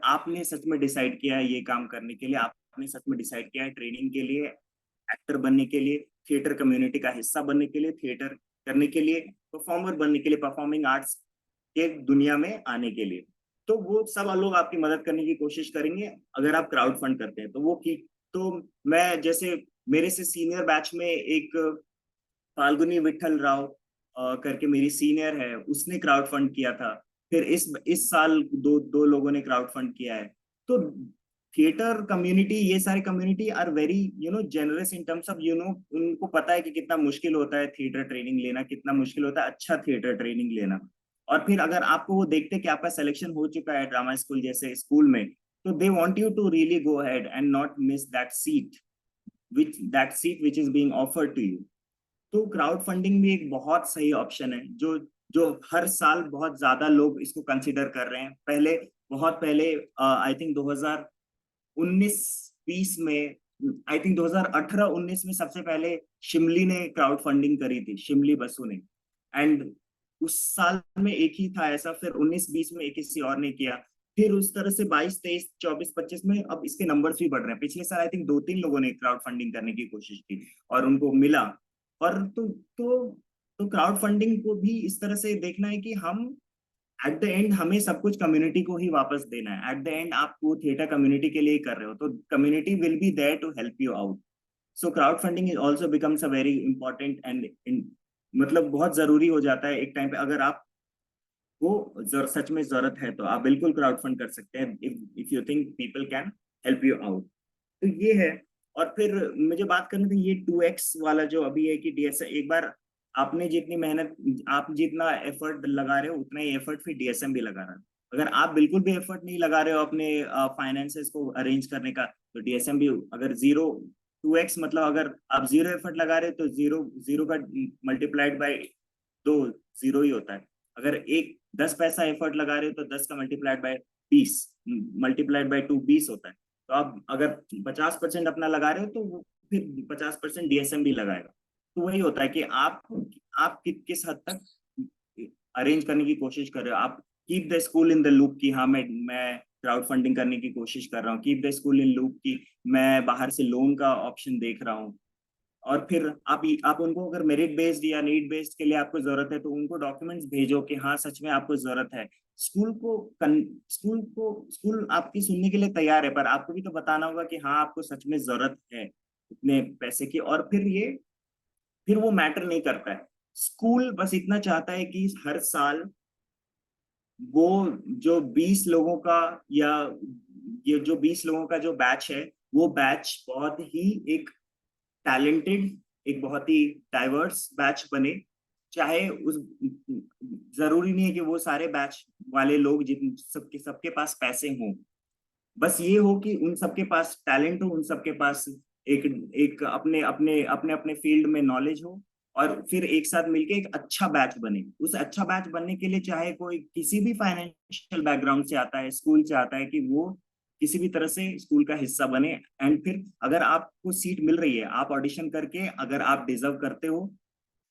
आपने सच में डिसाइड किया है ये काम करने के लिए, आपने सच में डिसाइड किया है ट्रेनिंग के लिए, एक्टर बनने के लिए, थिएटर कम्युनिटी का हिस्सा बनने के लिए, थिएटर करने के लिए, परफॉर्मर बनने के लिए, परफॉर्मिंग आर्ट्स के दुनिया में आने के लिए, तो वो सब लोग आपकी मदद करने की कोशिश करेंगे अगर आप क्राउड फंड करते हैं। तो मैं, जैसे मेरे से सीनियर बैच में एक फाल्गुनी विठल राव करके मेरी सीनियर है, उसने क्राउड फंड किया था। फिर इस साल दो लोगों ने क्राउड फंड किया है। तो थिएटर कम्युनिटी, ये सारी community are very generous in terms of उनको पता है कि कितना मुश्किल होता है थिएटर ट्रेनिंग लेना, कितना मुश्किल होता है अच्छा थिएटर ट्रेनिंग लेना। और फिर अगर आपको वो देखते कि आपका सिलेक्शन हो चुका है ड्रामा स्कूल जैसे स्कूल में, तो they want you to really go ahead and not miss that seat which is being offered to you. तो क्राउड फंडिंग भी एक बहुत सही ऑप्शन है, जो हर साल बहुत ज्यादा लोग इसको कंसिडर कर रहे हैं। बहुत पहले आई थिंक 2019-20 में, आई थिंक 2018-19 में सबसे पहले शिमली ने क्राउड फंडिंग करी थी, शिमली बसु ने। एंड उस साल में एक ही था ऐसा, फिर 19-20 में एक किसी और ने किया। फिर उस तरह से 22, 23, 24, 25 में अब इसके नंबर्स भी बढ़ रहे हैं। पिछले साल आई थिंक 2-3 लोगों ने क्राउड फंडिंग करने की कोशिश की और उनको मिला। और तो क्राउड फंडिंग को भी इस तरह से देखना है कि हम एट द एंड हमें सब कुछ कम्युनिटी को ही वापस देना है। एट द एंड आप वो थिएटर कम्युनिटी के लिए ही कर रहे हो, तो community will be there to help you out. So crowd funding is also becomes a very important and मतलब बहुत जरूरी हो जाता है एक टाइम पे। अगर आप वो सच में जरूरत है तो आप बिल्कुल क्राउड फंड कर सकते हैं, if you think people can help you out. तो ये है। और फिर मुझे बात करनी थी ये 2x वाला जो अभी है कि डीएसएम, एक बार आपने जितनी मेहनत, आप जितना एफर्ट लगा रहे हो उतना ही एफर्ट फिर डीएसएम भी लगा रहा है। अगर आप बिल्कुल भी एफर्ट नहीं लगा रहे हो अपने फाइनेंसेस को अरेंज करने का, तो डीएसएम भी अगर 2x मतलब अगर आप 0 एफर्ट लगा रहे हो तो 0 का मल्टीप्लाइड बाय 2 0 ही होता है। अगर 10 पैसा एफर्ट लगा रहे हो तो 10 का मल्टीप्लाइड बाय 20 मल्टीप्लाइड बाय 2 20 होता है। तो आप अगर 50% अपना लगा रहे हो तो वो फिर 50% डीएसएम भी लगाएगा। तो वही होता है कि आप किस हद तक अरेंज करने की कोशिश कर रहे हो। आप keep the school in the loop कि हाँ मैं क्राउड फंडिंग करने की कोशिश कर रहा हूँ। Keep the school in loop कि मैं बाहर से लोन का ऑप्शन देख रहा हूँ। और फिर आप उनको अगर मेरिट बेस्ड या नीड बेस्ड के लिए आपको जरूरत है तो उनको डॉक्यूमेंट्स भेजो कि हाँ सच में आपको जरूरत है। स्कूल आपकी सुनने के लिए तैयार है, पर आपको भी तो बताना होगा कि हाँ आपको सच में जरूरत है इतने पैसे की। और फिर वो मैटर नहीं करता है। स्कूल बस इतना चाहता है कि हर साल वो जो 20 लोगों का या ये जो 20 लोगों का जो बैच है, वो बैच बहुत ही एक टैलेंटेड, एक बहुत ही डाइवर्स बैच बने। चाहे उस जरूरी नहीं है कि वो सारे बैच वाले लोग जिन सबके पास पैसे हों, बस ये हो कि उन सबके पास टैलेंट हो, उन सबके पास एक एक अपने अपने अपने अपने फील्ड में नॉलेज हो, और फिर एक साथ मिलके एक अच्छा बैच बने। उस अच्छा बैच बनने के लिए चाहे कोई किसी भी फाइनेंशियल बैकग्राउंड से आता है, स्कूल से आता है, कि वो किसी भी तरह से स्कूल का हिस्सा बने। एंड फिर अगर आपको सीट मिल रही है, आप ऑडिशन करके अगर आप डिजर्व करते हो,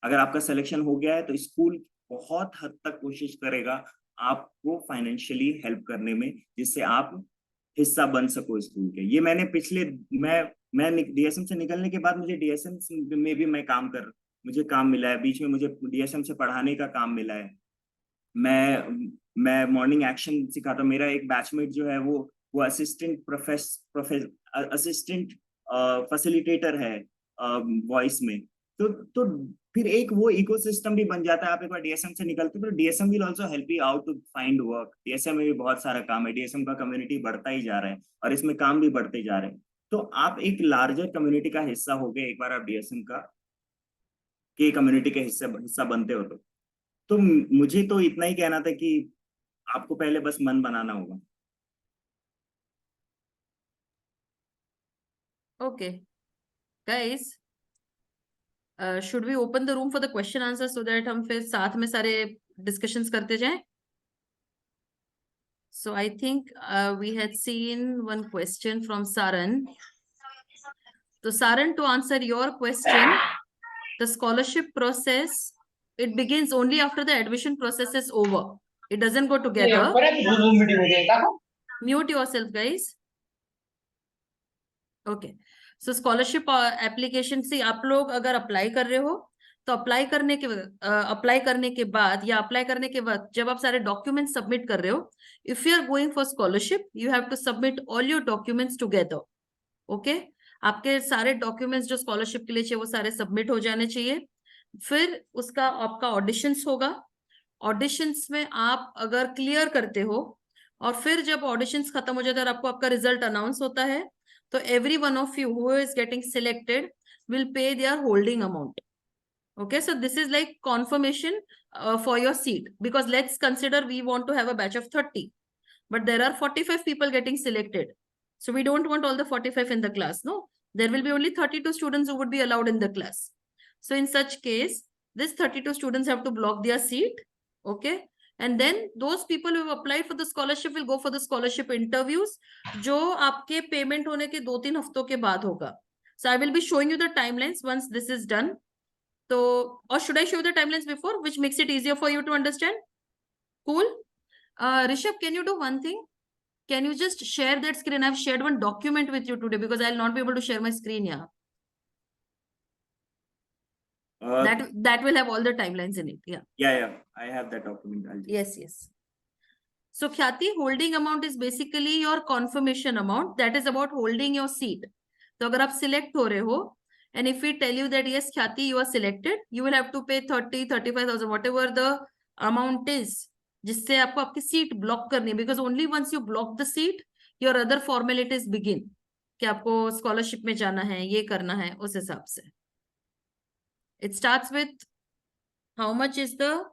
अगर आपका सिलेक्शन हो गया है, तो स्कूल बहुत हद तक कोशिश करेगा आपको फाइनेंशियली हेल्प करने में, जिससे आप हिस्सा बन सको स्कूल के। ये मैंने मैं डीएसएम से निकलने के बाद मुझे डीएसएम में भी मुझे काम मिला है। बीच में मुझे डीएसएम से पढ़ाने का काम मिला है। मैं मॉर्निंग एक्शन सिखाता हूँ। मेरा एक बैचमेट जो है वो असिस्टेंट फैसिलिटेटर है वॉइस में। तो फिर एक वो इकोसिस्टम भी बन जाता है। आप एक बार डीएसएम से निकलते हो तो DSM will also help you out to find work. DSM में भी बहुत सारा काम है, डीएसएम का कम्युनिटी बढ़ता ही जा रहा है और इसमें काम भी बढ़ते जा रहे हैं। तो आप एक लार्जर कम्युनिटी का हिस्सा हो गए एक बार आप डीएसएम के कम्युनिटी के हिस्सा बनते हो तो मुझे तो इतना ही कहना था कि आपको पहले बस मन बनाना होगा। Okay, guys, should we open the room for the question answer so that हम फिर साथ में सारे discussions करते जाएं? So I think we had seen one question from Saran. So Saran, to answer your question, the scholarship process, it begins only after the admission process is over. It doesn't go together. Mute yourself, guys. Okay. So scholarship application से आप लोग अगर apply कर रहे हो तो apply करने के बाद या अप्लाई करने के बाद जब आप सारे डॉक्यूमेंट्स सबमिट कर रहे हो, if you are going for scholarship you have to submit all your documents together. Okay, आपके सारे डॉक्यूमेंट्स जो स्कॉलरशिप के लिए चाहिए वो सारे सबमिट हो जाने चाहिए। फिर उसका आपका ऑडिशंस होगा। ऑडिशंस में आप अगर क्लियर करते हो और फिर जब ऑडिशंस खत्म हो जाता है और आपको आपका रिजल्ट अनाउंस होता है, तो every one of you who is getting selected will pay their holding amount. Okay, so this is like confirmation for your seat, because let's consider we want to have a batch of 30, but there are 45 people getting selected. So we don't want all the 45 in the class. No, there will be only 32 students who would be allowed in the class. So in such case, this 32 students have to block their seat. Okay, and then those people who have applied for the scholarship will go for the scholarship interviews, जो आपके payment होने के 2-3 हफ्तों के बाद होगा. So I will be showing you the timelines once this is done. So, or should I show you the timelines before, which makes it easier for you to understand? Cool. Rishabh, can you do one thing? can you just share that screen? I've shared one document with you today because I'll not be able to share my screen here. That will have all the timelines in it. Yeah. Yeah, I have that document. I'll just... Yes. So Khyati, holding amount is basically your confirmation amount. That is about holding your seat. तो अगर आप select हो रहे हो, and if we tell you that yes, Khyati, you are selected, you will have to pay 30,000-35,000, whatever the amount is, जिससे आपको आपकी seat block करनी है, because only once you block the seat, your other formalities begin. कि आपको scholarship में जाना है, ये करना है, उस हिसाब से. It starts with how much is the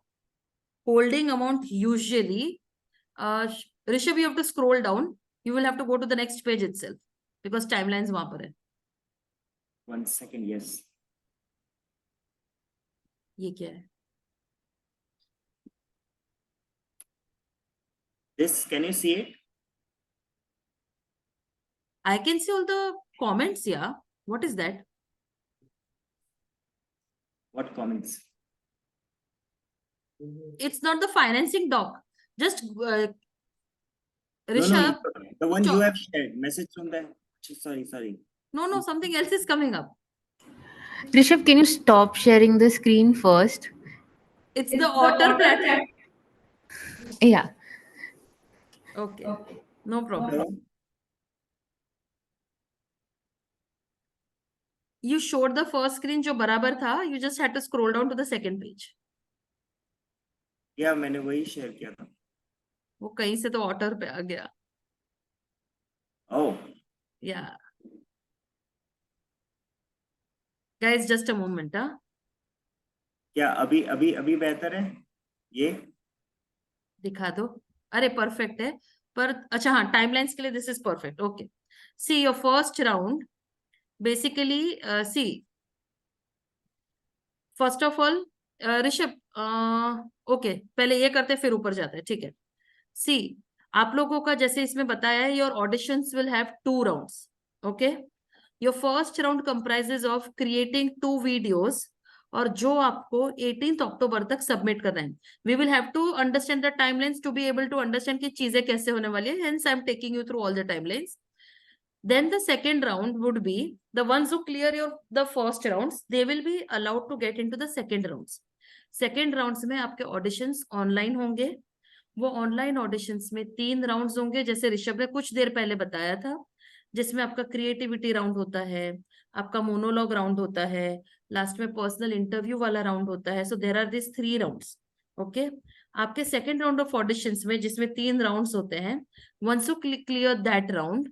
holding amount usually. Rishabh, you have to scroll down. You will have to go to the next page itself because timelines वहां पर है. 1 second, yes. ये क्या है? This, can you see it? I can see all the comments. Yeah. What is that? What comments? It's not the financing doc. Just Rishabh. No, the one you Sure. have shared. Message from the... Sorry. No, something else is coming up. Rishabh, can you stop sharing the screen first? It's the Otter platform. Yeah. Okay. No problem. Hello? You showed the first screen जो बराबर था. You just had to scroll down to the second page. Yeah, मैंने वही share किया था. वो कहीं से तो Otter पे आ गया. Oh. Yeah. Guys, just a moment, huh? क्या अभी बेहतर है ये? दिखा दो. अरे perfect है. पर अच्छा हाँ, timelines के लिए this is perfect. Okay. See, your first round, basically, see. First of all, Rishabh, okay, पहले ये करते फिर ऊपर जाते हैं, ठीक है. See, आप लोगों का जैसे इसमें बताया है, your auditions will have 2 rounds. Okay. Your first round comprises of creating 2 videos और जो आपको 18th October तक सबमिट करना है. We will have to understand the timelines to be able to understand कि चीजें कैसे होने वाली है. Hence, I'm taking you through all the timelines. Then the second round would be the ones who clear the first rounds, they will be allowed to get into the second rounds. Second rounds में आपके auditions online होंगे. वो online auditions में 3 rounds होंगे, जैसे ऋषभ ने कुछ देर पहले बताया था, जिसमें आपका क्रिएटिविटी राउंड होता है, आपका मोनोलॉग राउंड होता है, लास्ट में पर्सनल इंटरव्यू वाला राउंड होता है. So there are this 3 rounds. Okay. आपके सेकंड राउंड ऑफ ऑडिशंस में जिसमें 3 राउंड्स होते हैं, once you clear that round,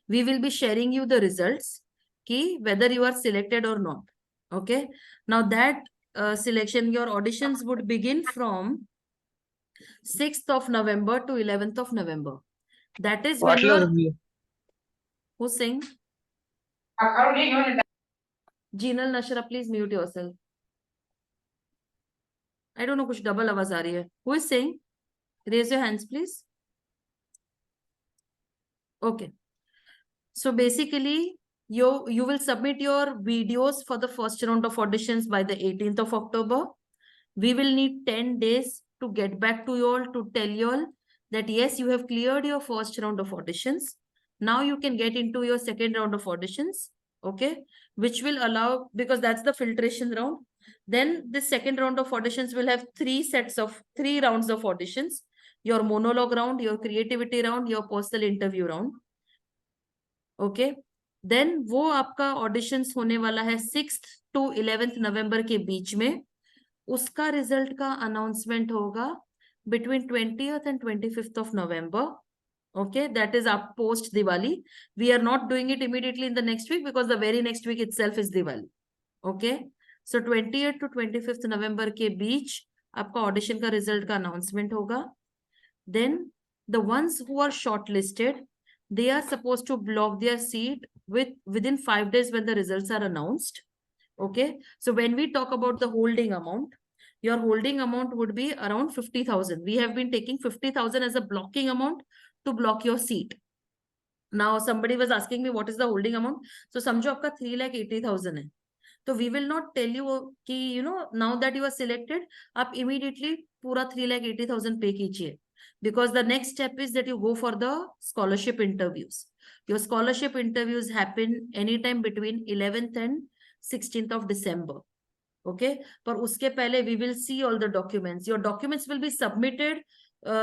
we will be sharing you the results कि whether you are selected or not. Okay. Now that selection, your auditions would begin from 6th of November to 11th of November. That is when you are... Who's saying? Jinal Nashra, please mute yourself. I don't know, कुछ double आवाज आ रही है. Who is saying? Raise your hands, please. Okay. So basically, you will submit your videos for the first round of auditions by the 18th of October. We will need 10 days to get back to you all to tell you all that yes, you have cleared your first round of auditions. Now you can get into your second round of auditions, okay, which will allow, because that's the filtration round. Then the second round of auditions will have 3 rounds of auditions: your monologue round, your creativity round, your personal interview round. Okay. Then वो आपका auditions होने वाला है 6th to 11th November के बीच में. उसका result का announcement होगा between 20th and 25th of November. Okay, that is up post Diwali. We are not doing it immediately in the next week because the very next week itself is Diwali. Okay, so 20th to 25th November के बीच आपका audition का result का announcement होगा. Then the ones who are shortlisted, they are supposed to block their seat within 5 days when the results are announced. Okay, so when we talk about the holding amount, your holding amount would be around 50,000. We have been taking 50,000 as a blocking amount to block your seat. Now somebody was asking me what is the holding amount. So समझो आपका 3,80,000 है. So we will not tell you कि now that you are selected, आप immediately पूरा 3,80,000 pay कीजिए. because the next step is that you go for the scholarship interviews. Your scholarship interviews happen anytime between 11th and 16th of December. Okay, पर उसके पहले we will see all the documents. Your documents will be submitted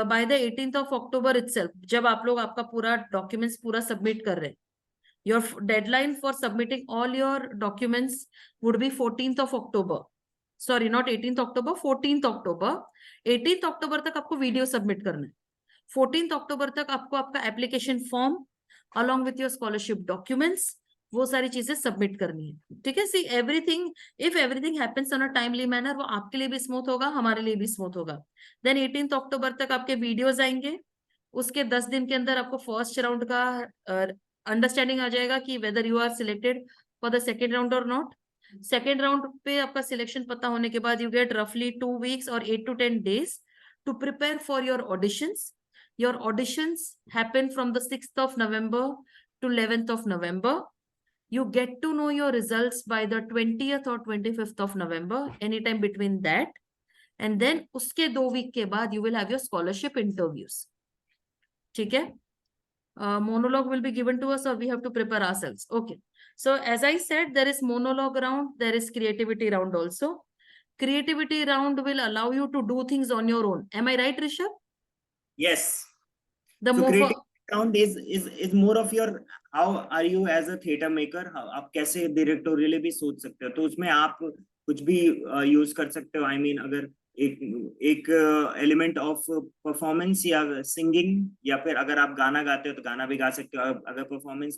by the 18th of October itself. जब आप लोग आपका पूरा documents पूरा submit कर रहे हैं. Your deadline for submitting all your documents would be 14th of October. Sorry, not 18th October, 14th October. 18th October तक आपको video submit करना है. 14th October तक आपको आपका application form along with your scholarship documents वो सारी चीजें सबमिट करनी है. ठीक है, see everything, if everything happens on a timely manner, वो आपके लिए भी स्मूथ होगा, हमारे लिए भी स्मूथ होगा. देन 18th अक्टूबर तक आपके वीडियोस आएंगे. उसके 10 दिन के अंदर आपको फर्स्ट राउंड का अंडरस्टैंडिंग आ जाएगा कि whether you are selected for the second round और नॉट. सेकेंड राउंड पे आपका सिलेक्शन पता होने के बाद यू गेट रफली 2 weeks और 8 to 10 days to prepare for your auditions. Your auditions happen from the 6th of November to 11th of November. You get to know your results by the 20th or 25th of November, anytime between that. And then उसके 2 week के बाद you will have your scholarship interviews. ठीक है? Monologue will be given to us or we have to prepare ourselves. Okay. So as I said, there is monologue round, there is creativity round also. Creativity round will allow you to do things on your own. Am I right, Rishabh? Yes. The So more creative round is more of your how are you as a theater maker. आप कैसे directorially भी सोच सकते हो, तो उसमें आप कुछ भी यूज कर सकते हो. I mean, अगर एक एलिमेंट ऑफ परफॉर्मेंस या सिंगिंग, या फिर अगर आप गाना गाते हो तो गाना भी गा सकते हो. अगर परफॉर्मेंस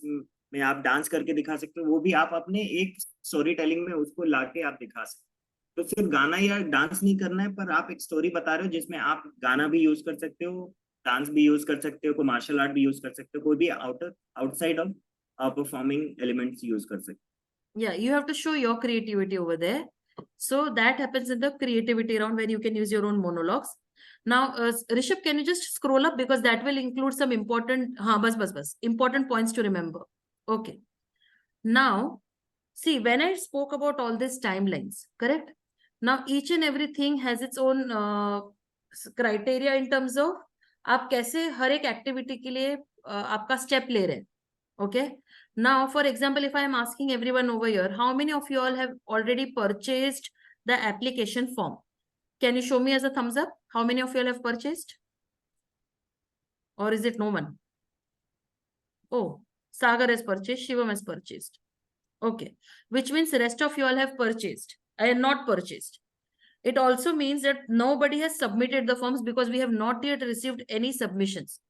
में आप डांस करके दिखा सकते हो, वो भी आप अपने एक स्टोरी टेलिंग में उसको लाके आप दिखा सकते हो. तो सिर्फ गाना या डांस नहीं करना है, पर आप एक स्टोरी बता रहे हो जिसमें आप गाना भी यूज कर सकते हो, डांस भी यूज कर सकते हो, कोई मार्शल आर्ट भी यूज कर सकते हो, कोई भी outside of performing elements use कर सकते हो. Yeah, you have to show your creativity over there. So that happens in the creativity round where you can use your own monologues. Now, Rishabh, can you just scroll up because that will include some important, bas, important points to remember. Okay. Now, see, when I spoke about all these timelines, correct? Now, each and everything has its own criteria in terms of आप कैसे हर एक activity के लिए आपका step ले रहे हैं. Okay. Now, for example, if I am asking everyone over here, how many of you all have already purchased the application form? Can you show me as a thumbs up? How many of you all have purchased? Or is it no one? Oh, Sagar has purchased, Shivam has purchased. Okay. Which means the rest of you all have purchased. I have not purchased. It also means that nobody has submitted the forms because we have not yet received any submissions.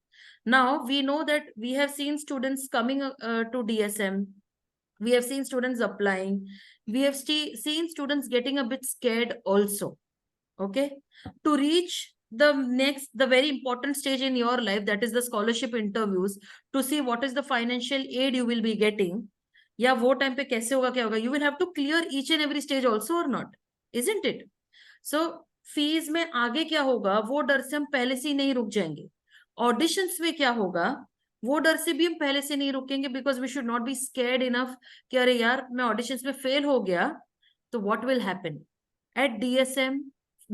Now, we know that we have seen students coming to DSM. We have seen students applying. We have seen students getting a bit scared also. Okay. To reach the very important stage in your life, that is the scholarship interviews, to see what is the financial aid you will be getting. या वो time पे कैसे होगा, क्या होगा, you will have to clear each and every stage also or not, isn't it? So fees में आगे क्या होगा वो डर से हम पहले से ही नहीं रुक जाएंगे. ऑडिशंस में क्या होगा वो डर से भी हम पहले से नहीं रुकेंगे, because we should not be scared enough कि अरे यार मैं ऑडिशंस में फेल हो गया तो what will happen. At DSM,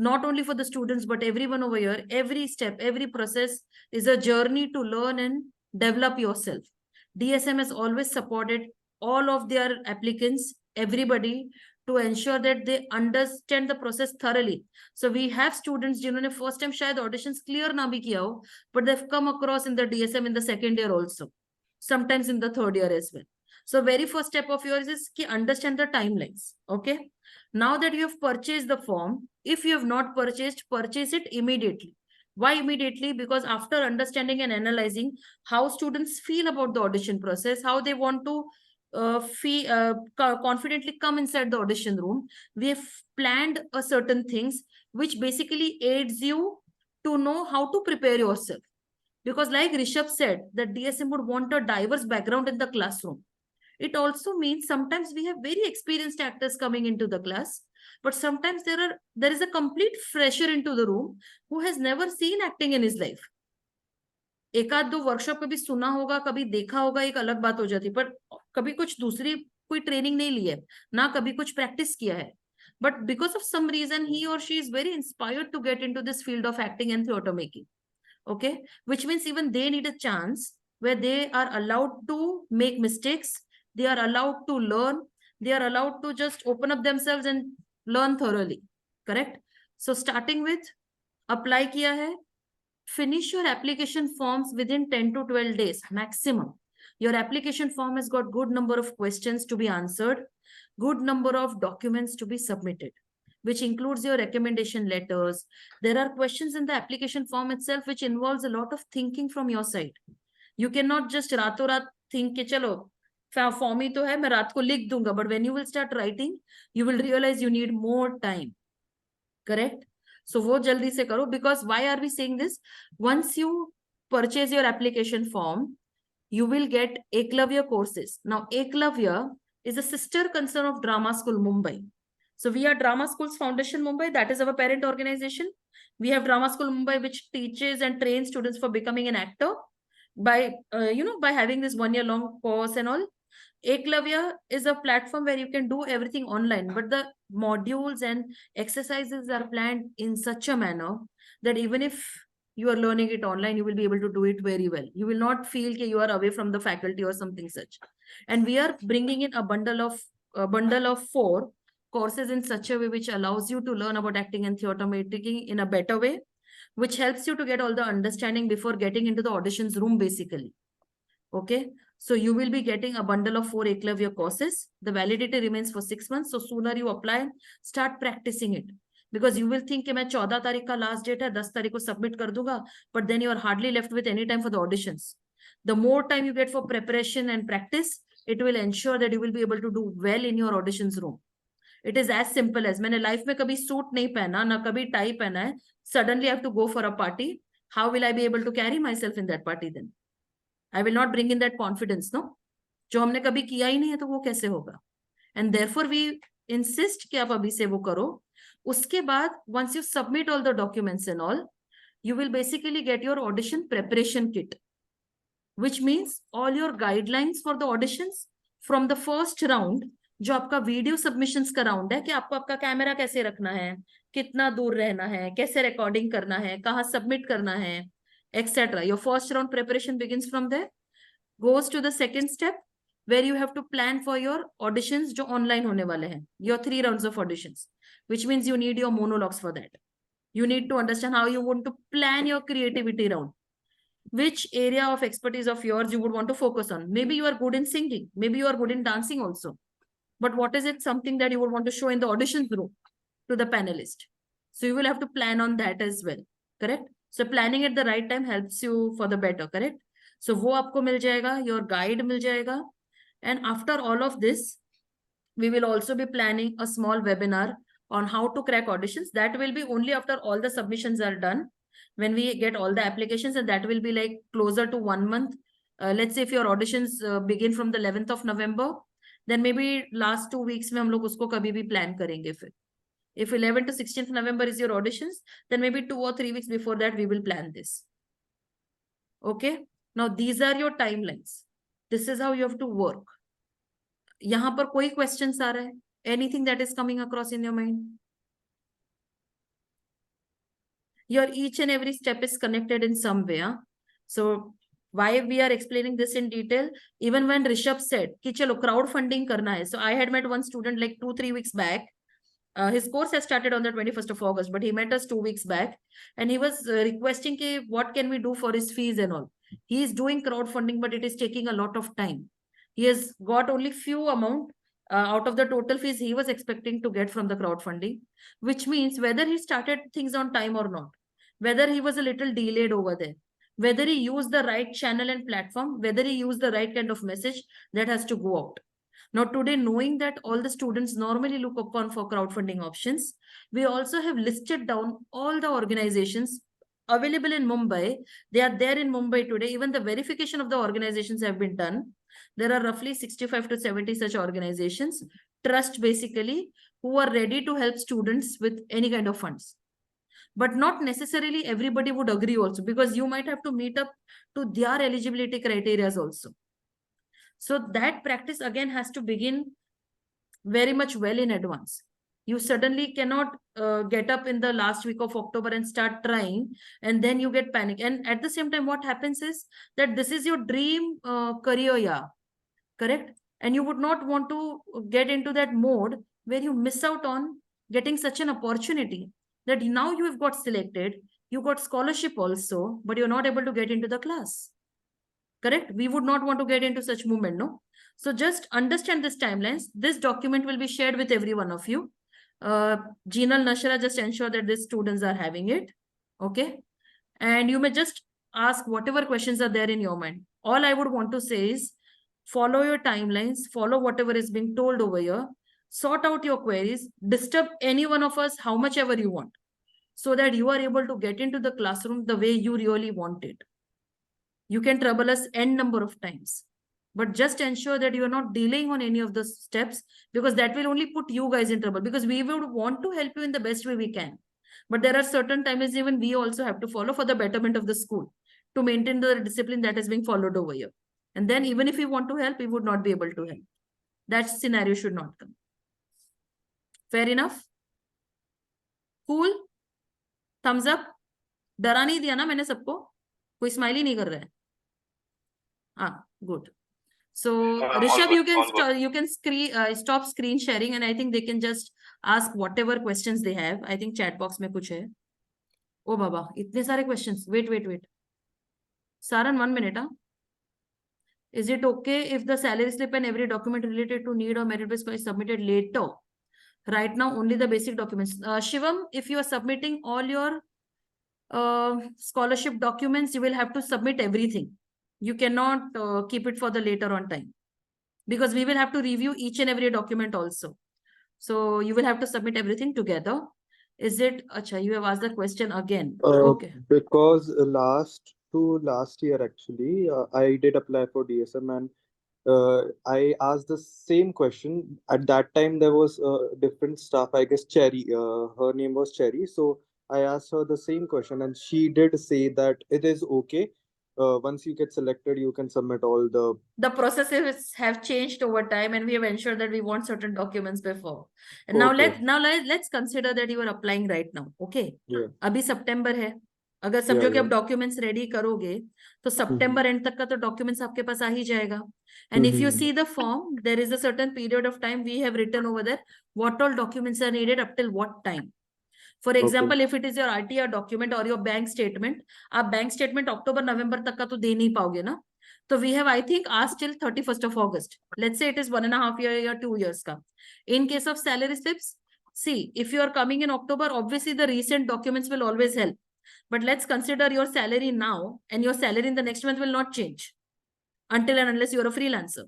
not only for the students but everyone over here, every step, every process is a journey to learn and develop yourself. DSM has always supported all of their applicants, everybody, to ensure that they understand the process thoroughly. So we have students जिन्होंने first time शायद auditions clear ना भी किया हो, but they've come across in the DSM in the second year also, sometimes in the third year as well. So very first step of yours is to understand the timelines. Okay. Now that you have purchased the form, if you have not purchased, purchase it immediately. Why immediately? Because after understanding and analyzing how students feel about the audition process, how they want to confidently come inside the audition room, we have planned a certain things which basically aids you to know how to prepare yourself. Because like Rishabh said, that DSM would want a diverse background in the classroom. It also means sometimes we have very experienced actors coming into the class, but sometimes there is a complete fresher into the room who has never seen acting in his life. एक आध दो workshop पे भी सुना होगा, कभी देखा होगा, एक अलग बात हो जाती, पर कभी कुछ दूसरी कोई ट्रेनिंग नहीं ली है ना, कभी कुछ प्रैक्टिस किया है, but because of some reason he or she is very inspired to get into this field of acting and theater making. Okay, which means even they need a chance where they are allowed to make mistakes, they are allowed to learn, they are allowed to just open up themselves and learn thoroughly. Correct? So starting with apply kiya hai, finish your application forms within 10 to 12 days maximum. Your application form has got good number of questions to be answered, good number of documents to be submitted, which includes your recommendation letters. There are questions in the application form itself which involves a lot of thinking from your side. You cannot just रातों रात think के चलो form ही तो है मैं रात को लिख दूंगा, but when you will start writing you will realize you need more time. Correct? So वो जल्दी से करो, because why are we saying this? Once you purchase your application form, you will get Eklavya courses. Now Eklavya is a sister concern of Drama School Mumbai. So we are Drama Schools Foundation Mumbai, that is our parent organization. We have Drama School Mumbai, which teaches and trains students for becoming an actor by by having this 1 year long course and all. Eklavya is a platform where you can do everything online, but the modules and exercises are planned in such a manner that even if you are learning it online, you will be able to do it very well. You will not feel that you are away from the faculty or something such. And we are bringing in a bundle of 4 courses in such a way which allows you to learn about acting and theatre making in a better way, which helps you to get all the understanding before getting into the auditions room basically. Okay, so you will be getting a bundle of 4 Eklavya courses. The validity remains for 6 months. So sooner you apply, start practicing it. Because you will think कि मैं 14 तारीख का last date है, 10 तारीख को submit कर दूंगा, but then you are hardly left with any time for the auditions. The more time you get for preparation and practice, it will ensure that you will be able to do well in your auditions room. It is as simple as मैंने life में कभी suit नहीं पहना, ना कभी tie पहना है. Suddenly I have to go for a party. How will I be able to carry myself in that party then? I will not bring in that confidence, no? जो हमने कभी किया ही नहीं है तो वो कैसे होगा? And therefore we insist कि आप अभी से वो करो. उसके बाद once you submit all the documents and all, you will basically get your audition preparation kit, which means all your guidelines for the auditions from the first round. जो आपका वीडियो सबमिशंस का राउंड है कि आपको आपका camera कैसे रखना है, कितना दूर रहना है, कैसे रिकॉर्डिंग करना है, कहाँ सबमिट करना है, etc. Your first round preparation begins from there, goes to the second step where you have to plan for your auditions जो online होने वाले हैं, your 3 rounds of auditions, which means you need your monologues for that. You need to understand how you want to plan your creativity round, which area of expertise of yours you would want to focus on. Maybe you are good in singing, maybe you are good in dancing also, but what is it something that you would want to show in the auditions room to the panelist? So you will have to plan on that as well. Correct? So planning at the right time helps you for the better. Correct? So वो आपको मिल जाएगा, your guide मिल जाएगा. And after all of this, we will also be planning a small webinar on how to crack auditions. That will be only after all the submissions are done, when we get all the applications, and that will be like closer to 1 month. Let's say if your auditions begin from the 11th of November, then maybe last 2 weeks में हम लोग उसको कभी भी plan करेंगे फिर. If 11th to 16th November is your auditions, then maybe 2 or 3 weeks before that we will plan this. Okay. Now these are your timelines. This is how you have to work. यहाँ पर कोई questions आ रहा है? Anything that is coming across in your mind? Your each and every step is connected in some way. Huh? So why we are explaining this in detail? Even when Rishabh said कि चलो crowdfunding करना है. So I had met one student like 2-3 weeks back. His course has started on the 21st of August, but he met us 2 weeks back and he was requesting कि what can we do for his fees and all. He is doing crowdfunding, but it is taking a lot of time. He has got only few amount out of the total fees he was expecting to get from the crowdfunding, which means whether he started things on time or not, whether he was a little delayed over there, whether he used the right channel and platform, whether he used the right kind of message, that has to go out. Now today, knowing that all the students normally look upon for crowdfunding options, we also have listed down all the organizations available in Mumbai. They are there in Mumbai today. Even the verification of the organizations have been done. There are roughly 65 to 70 such organizations, trust basically, who are ready to help students with any kind of funds. But not necessarily everybody would agree also, because you might have to meet up to their eligibility criteria also. So that practice again has to begin very much well in advance. You suddenly cannot get up in the last week of October and start trying, and then you get panic. And at the same time, what happens is that this is your dream career, yeah, correct? And you would not want to get into that mode where you miss out on getting such an opportunity that now you have got selected, you got scholarship also, but you're not able to get into the class. Correct? We would not want to get into such movement, no? So just understand this timelines. This document will be shared with every one of you. Jinal, Nashra, just ensure that these students are having it. Okay? And you may just ask whatever questions are there in your mind. All I would want to say is follow your timelines, follow whatever is being told over here, sort out your queries, disturb any one of us how much ever you want, so that you are able to get into the classroom the way you really want it. You can trouble us n number of times, but just ensure that you are not delaying on any of the steps, because that will only put you guys in trouble, because we would want to help you in the best way we can. But there are certain times even we also have to follow for the betterment of the school, to maintain the discipline that is being followed over here. And then even if we want to help, we would not be able to help. That scenario should not come. Fair enough? Cool? Thumbs up? डरा नहीं दिया ना मैंने सबको? कोई smile ही नहीं कर रहा है? Ah, good. So Rishabh, you can stop screen sharing, and I think they can just ask whatever questions they have. I think chat box में कुछ है. Oh Baba, इतने सारे questions. Wait. Saran, 1 minute. Is it okay if the salary slip and every document related to need or merit based is submitted later? Right now, only the basic documents. Shivam, if you are submitting all your scholarship documents, you will have to submit everything. You cannot keep it for the later on time, because we will have to review each and every document also. So you will have to submit everything together. Is it? Acha, you have asked the question again. Okay. Because last year actually, I did apply for DSM, and I asked the same question. At that time, there was a different staff, I guess Cherry. Her name was Cherry. So I asked her the same question, and she did say that it is okay. Once you get selected, you can submit all the processes have changed over time, and we have ensured that we want certain documents before. And Okay. now let's consider that you are applying right now. Okay. Yeah. अभी सितंबर है. अगर समझो कि आप documents ready करोगे तो सितंबर and तक का तो डॉक्यूमेंट्स आपके पास आ ही जाएगा. And if you see the form, there is a certain period of time we have written over there what all documents are needed up till what time. For example, if it is your RTR document or your bank statement, आप bank statement अक्टूबर नवंबर तक का तो दे नहीं पाओगे ना. तो we have, I think, asked till 31st of August. Let's say it is 1.5 year or 2 years का. In case of salary slips, see, if you are coming in October, obviously the recent documents will always help. But let's consider your salary now, and your salary in the next month will not change until and unless you are a freelancer.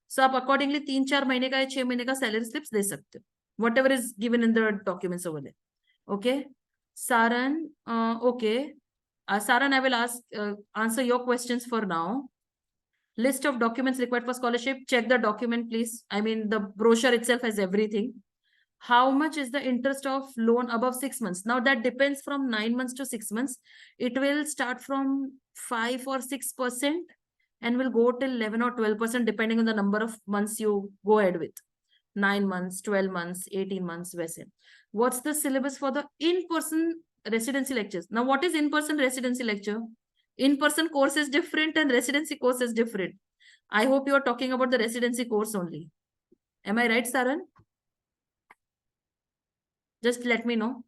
So आप accordingly 3-4 महीने का या 6 महीने का salary slips दे सकते हो, whatever is given in the documents over there. Okay, Saran. Okay, Saran, I will answer your questions for now. List of documents required for scholarship. Check the document, please. I mean, the brochure itself has everything. How much is the interest of loan above 6 months? Now that depends from 9 months to 6 months. It will start from 5 or 6% and will go till 11 or 12% depending on the number of months you go ahead with. 9 months, 12 months, 18 months, वैसे. What's the syllabus for the in-person residency lectures? Now, what is in-person residency lecture? In-person course is different and residency course is different. I hope you are talking about the residency course only. Am I right, Saran? Just let me know.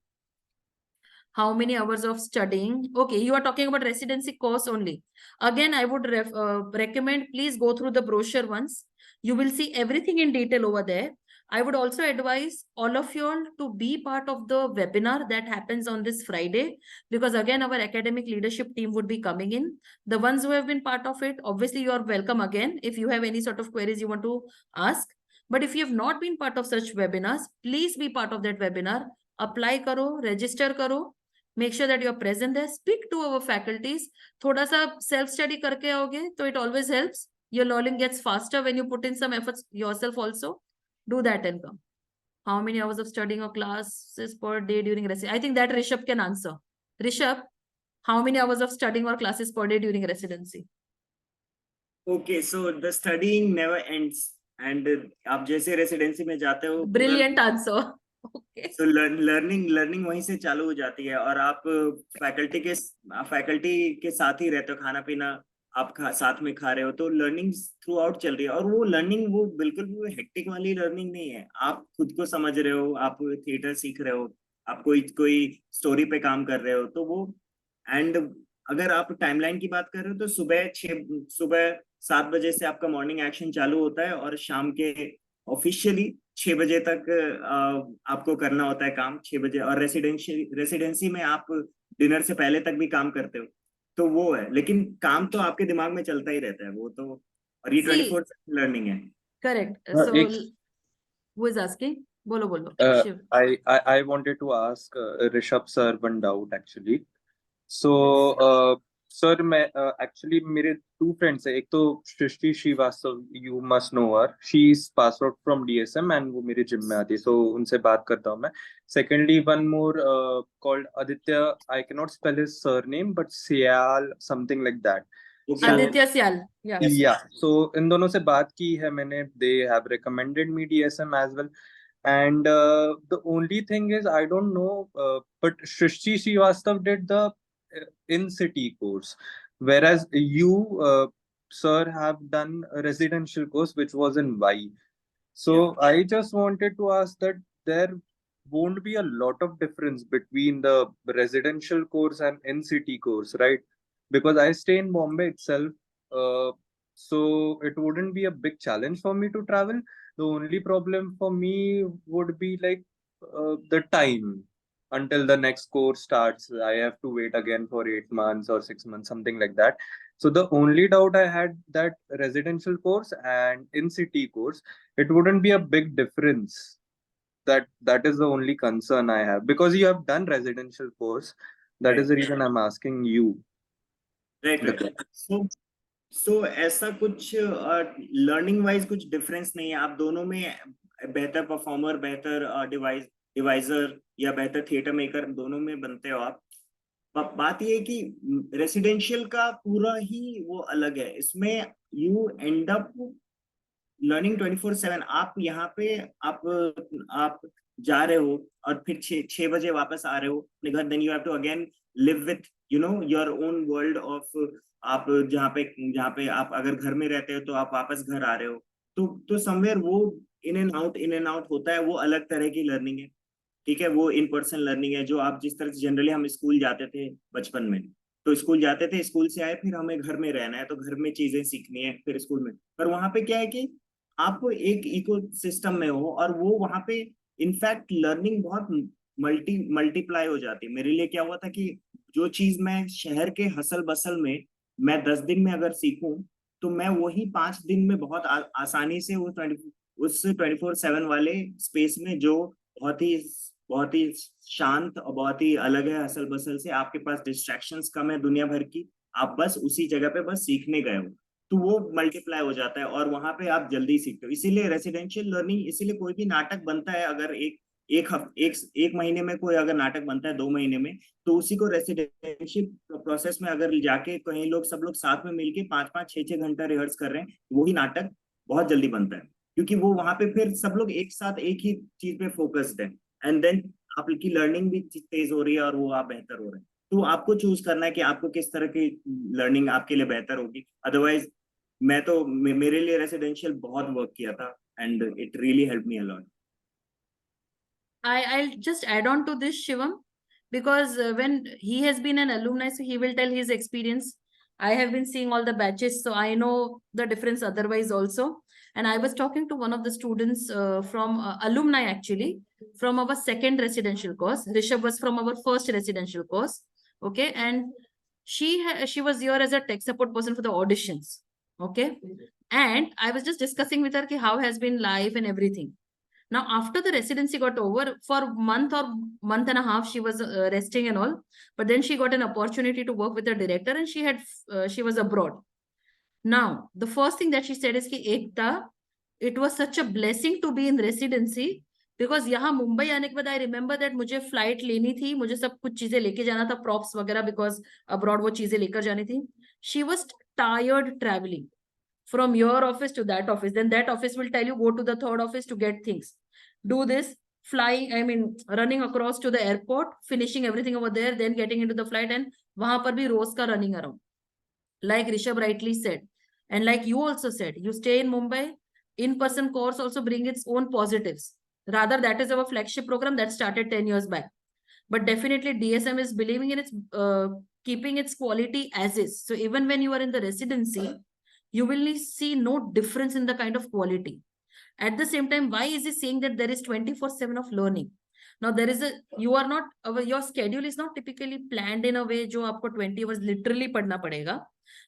How many hours of studying? Okay, you are talking about residency course only. Again, I would recommend, please go through the brochure once. You will see everything in detail over there. I would also advise all of you all to be part of the webinar that happens on this Friday, because again, our academic leadership team would be coming in. The ones who have been part of it, obviously you are welcome again if you have any sort of queries you want to ask. But if you have not been part of such webinars, please be part of that webinar. Apply karo, register karo. Make sure that you are present there. Speak to our faculties. Thoda sa self-study karke आओगे, so it always helps. Your learning gets faster when you put in some efforts yourself also. Do that and come. How many hours of studying or classes per day during residency? I think that Rishabh can answer. Rishabh, how many hours of studying or classes per day during residency? Okay, so the studying never ends. And आप जैसे residency में जाते हो, Brilliant answer. Okay. So learning वहीं से चालू हो जाती है, और आप फैकल्टी के साथ ही रहते हो, खाना पीना आप साथ में खा रहे हो, तो लर्निंग थ्रू आउट चल रही है। और वो लर्निंग वो बिल्कुल भी हेक्टिक वाली लर्निंग नहीं है, आप खुद को समझ रहे हो, आप थिएटर सीख रहे हो, आप कोई स्टोरी पे काम कर रहे हो, तो वो। एंड अगर आप टाइमलाइन की बात कर रहे हो तो सुबह 7 बजे से आपका मॉर्निंग एक्शन चालू होता है, और शाम के ऑफिशियली 6 बजे तक आपको करना होता है काम, 6 बजे। और रेसिडेंसी में आप डिनर से पहले तक भी काम करते हो, तो वो है। लेकिन काम तो आपके दिमाग में चलता ही रहता है वो तो। और ये See, 24 लर्निंग है। correct. So, who is asking? बोलो Shiv. I wanted to ask Rishabh sir one doubt actually. So, sir, मैं actually मेरे two friends है, एक तो सृष्टि Srivastava, you must know her, she is passed out from DSM and वो मेरे gym में आती है, so उनसे बात करता हूँ मैं. Secondly, one more called Aditya, I cannot spell his surname but Syal something like that. Aditya Syal. Yeah. Yeah, so इन दोनों से बात की है मैंने, they have recommended me DSM as well. And the only thing is, I don't know, but Shrishti Srivastav did the in-city course, whereas you, sir, have done a residential course which was in Y. So I just wanted to ask that there won't be a lot of difference between the residential course and in-city course, right? Because I stay in Bombay itself, so it wouldn't be a big challenge for me to travel. The only problem for me would be like the time until the next course starts. I have to wait again for 8 months or 6 months, something like that. So the only doubt I had that residential course and in-city course, it wouldn't be a big difference. That is the only concern I have, because you have done residential course. That is the reason I'm asking you. Right. So ऐसा कुछ learning wise कुछ difference नहीं है, आप दोनों में बेहतर performer, बेहतर डिवाइजर या बेहतर थिएटर मेकर दोनों में बनते हो आप. बात ये है कि रेसिडेंशियल का पूरा ही वो अलग है, इसमें यू एंड अप लर्निंग 24/7. आप यहाँ पे आप जा रहे हो और फिर 6 बजे वापस आ रहे हो अपने घर. Then you have to again live with your own world of. आप जहाँ पे आप अगर घर में रहते हो तो आप वापस घर आ रहे हो, तो समवेयर वो इन एंड आउट होता है. वो अलग तरह की लर्निंग है, ठीक है. वो इन पर्सन लर्निंग है, जो आप जिस तरह से जनरली हम स्कूल जाते थे बचपन में, तो स्कूल जाते थे, स्कूल से आए, फिर हमें घर में रहना है तो घर में चीजें सीखनी है, फिर स्कूल में. पर वहां पे क्या है कि आप एक इको सिस्टम में हो, और वो वहां पे इनफैक्ट लर्निंग बहुत मल्टीप्लाई हो जाती है. मेरे लिए क्या हुआ था कि जो चीज मैं शहर के हसल बसल में मैं 10 दिन में अगर सीखूं, तो मैं वही 5 दिन में बहुत आसानी से उस 24/7 वाले स्पेस में, जो बहुत ही शांत और बहुत ही अलग है हसल बसल से, आपके पास डिस्ट्रैक्शंस कम है दुनिया भर की, आप बस उसी जगह पे बस सीखने गए हो, तो वो मल्टीप्लाई हो जाता है और वहां पे आप जल्दी सीखते हो. इसीलिए रेसिडेंशियल लर्निंग, इसीलिए कोई भी नाटक बनता है, अगर एक महीने में कोई अगर नाटक बनता है 2 महीने में, तो उसी को रेसिडेंशियल प्रोसेस में अगर जाके कहीं सब लोग साथ में मिलके 5-5, 6-6 घंटा रिहर्स कर रहे हैं, वही नाटक बहुत जल्दी बनता है, क्योंकि वो वहां पे फिर सब लोग एक साथ एक ही चीज पे फोकस्ड है. एंड देन आपकी लर्निंग भी तेज हो रही है और वो आप बेहतर हो रहे हैं. तो आपको चूज करना है कि आपको किस तरह की लर्निंग आपके लिए बेहतर होगी. अदरवाइज मेरे लिए रेसिडेंशियल बहुत वर्क किया था, and it really help me a lot. I'll just add on to this, Shivam, because when he has been an alumni, so he will tell his experience. I have been seeing all the batches, so I know the difference otherwise also. And I was talking to one of the students from alumni actually, from our second residential course. Rishabh was from our first residential course. Okay. And she was here as a tech support person for the auditions. Okay. And I was just discussing with her how has been life and everything. Now, after the residency got over, for a month or month and a half, she was resting and all. But then she got an opportunity to work with the director, and she was abroad. Now, the first thing that she said is कि एकता, it was such a blessing to be in residency, because यहाँ मुंबई आने के बाद I remember that मुझे flight लेनी थी, मुझे सब कुछ चीजें लेके जाना था, props वगैरह, because abroad वो चीजें लेकर जानी थी. She was tired traveling from your office to that office. Then that office will tell you go to the third office to get things. Do this. flying, I mean, running across to the airport, finishing everything over there, then getting into the flight, and वहां पर भी रोज का running around. Like Rishabh rightly said, and like you also said, you stay in Mumbai, in-person course also bring its own positives. Rather, that is our flagship program that started 10 years back. But definitely DSM is believing in its keeping its quality as is. So even when you are in the residency, you will see no difference in the kind of quality. At the same time, why is he saying that there is 24/7 of learning? Now there is you are not, your schedule is not typically planned in a way जो आपको 20 hours literally पढ़ना पड़ेगा.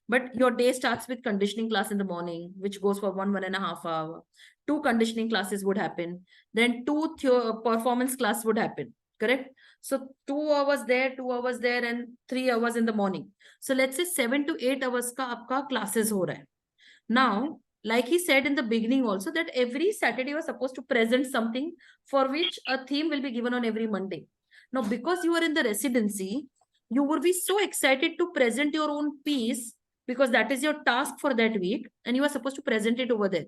But your day starts with conditioning class in the morning, which goes for 1.5 hours. 2 conditioning classes would happen. Then 2 performance class would happen. Correct? So 2 hours there, 2 hours there, and 3 hours in the morning. So let's say 7 to 8 hours का आपका classes हो रहा है. Now, like he said in the beginning also, that every Saturday you are supposed to present something for which a theme will be given on every Monday. Now, because you are in the residency, you would be so excited to present your own piece because that is your task for that week and you are supposed to present it over there.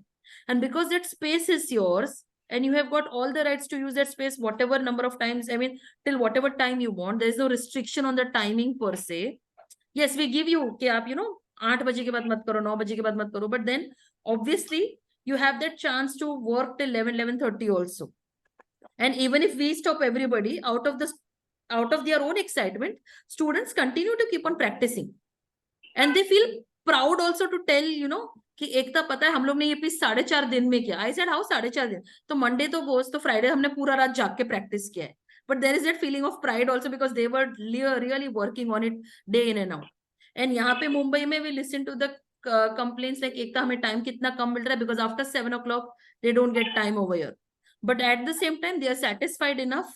And because that space is yours and you have got all the rights to use that space whatever number of times, I mean, till whatever time you want, there is no restriction on the timing per se. Yes, we give you, कि आप, 8 बजे के बाद मत करो, 9 बजे के बाद मत करो, but then obviously you have that chance to work till 11:30 also. And even if we stop everybody out of their own excitement, students continue to keep on practicing. And they feel proud also to tell, कि एकता पता है हम लोग ने ये piece 4.5 दिन में किया. I said, how 4.5 दिन? तो Monday तो goes, तो Friday हमने पूरा रात जाग के practice किया है. But there is that feeling of pride also because they were really working on it day in and out. And यहाँ पे मुंबई में we listen to the complaints like एकता हमें time कितना कम मिल रहा है because after 7 o'clock they don't get time over here. But at the same time they are satisfied enough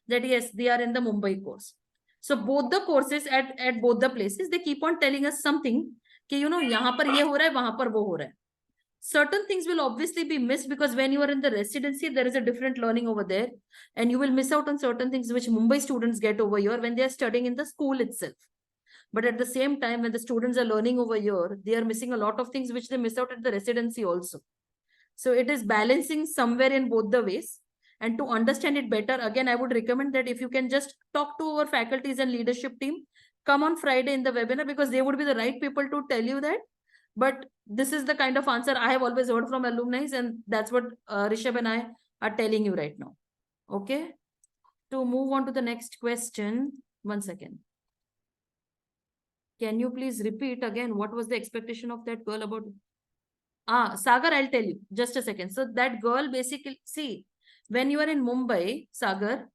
that yes, they are in the Mumbai course. So both the courses at both the places, they keep on telling us something कि यहाँ पर ये हो रहा है, वहां पर वो हो रहा है. Certain things will obviously be missed because when you are in the residency, there is a different learning over there and you will miss out on certain things which Mumbai students get over here when they are studying in the school itself. But at the same time, when the students are learning over here, they are missing a lot of things which they miss out at the residency also. So it is balancing somewhere in both the ways. And to understand it better, again, I would recommend that if you can just talk to our faculties and leadership team, come on Friday in the webinar because they would be the right people to tell you that. But this is the kind of answer I have always heard from alumni, and that's what Rishabh and I are telling you right now. Okay. To move on to the next question, 1 second. Can you please repeat again what was the expectation of that girl about? Sagar, I'll tell you. Just a second. So that girl basically, see, when you are in Mumbai, Sagar,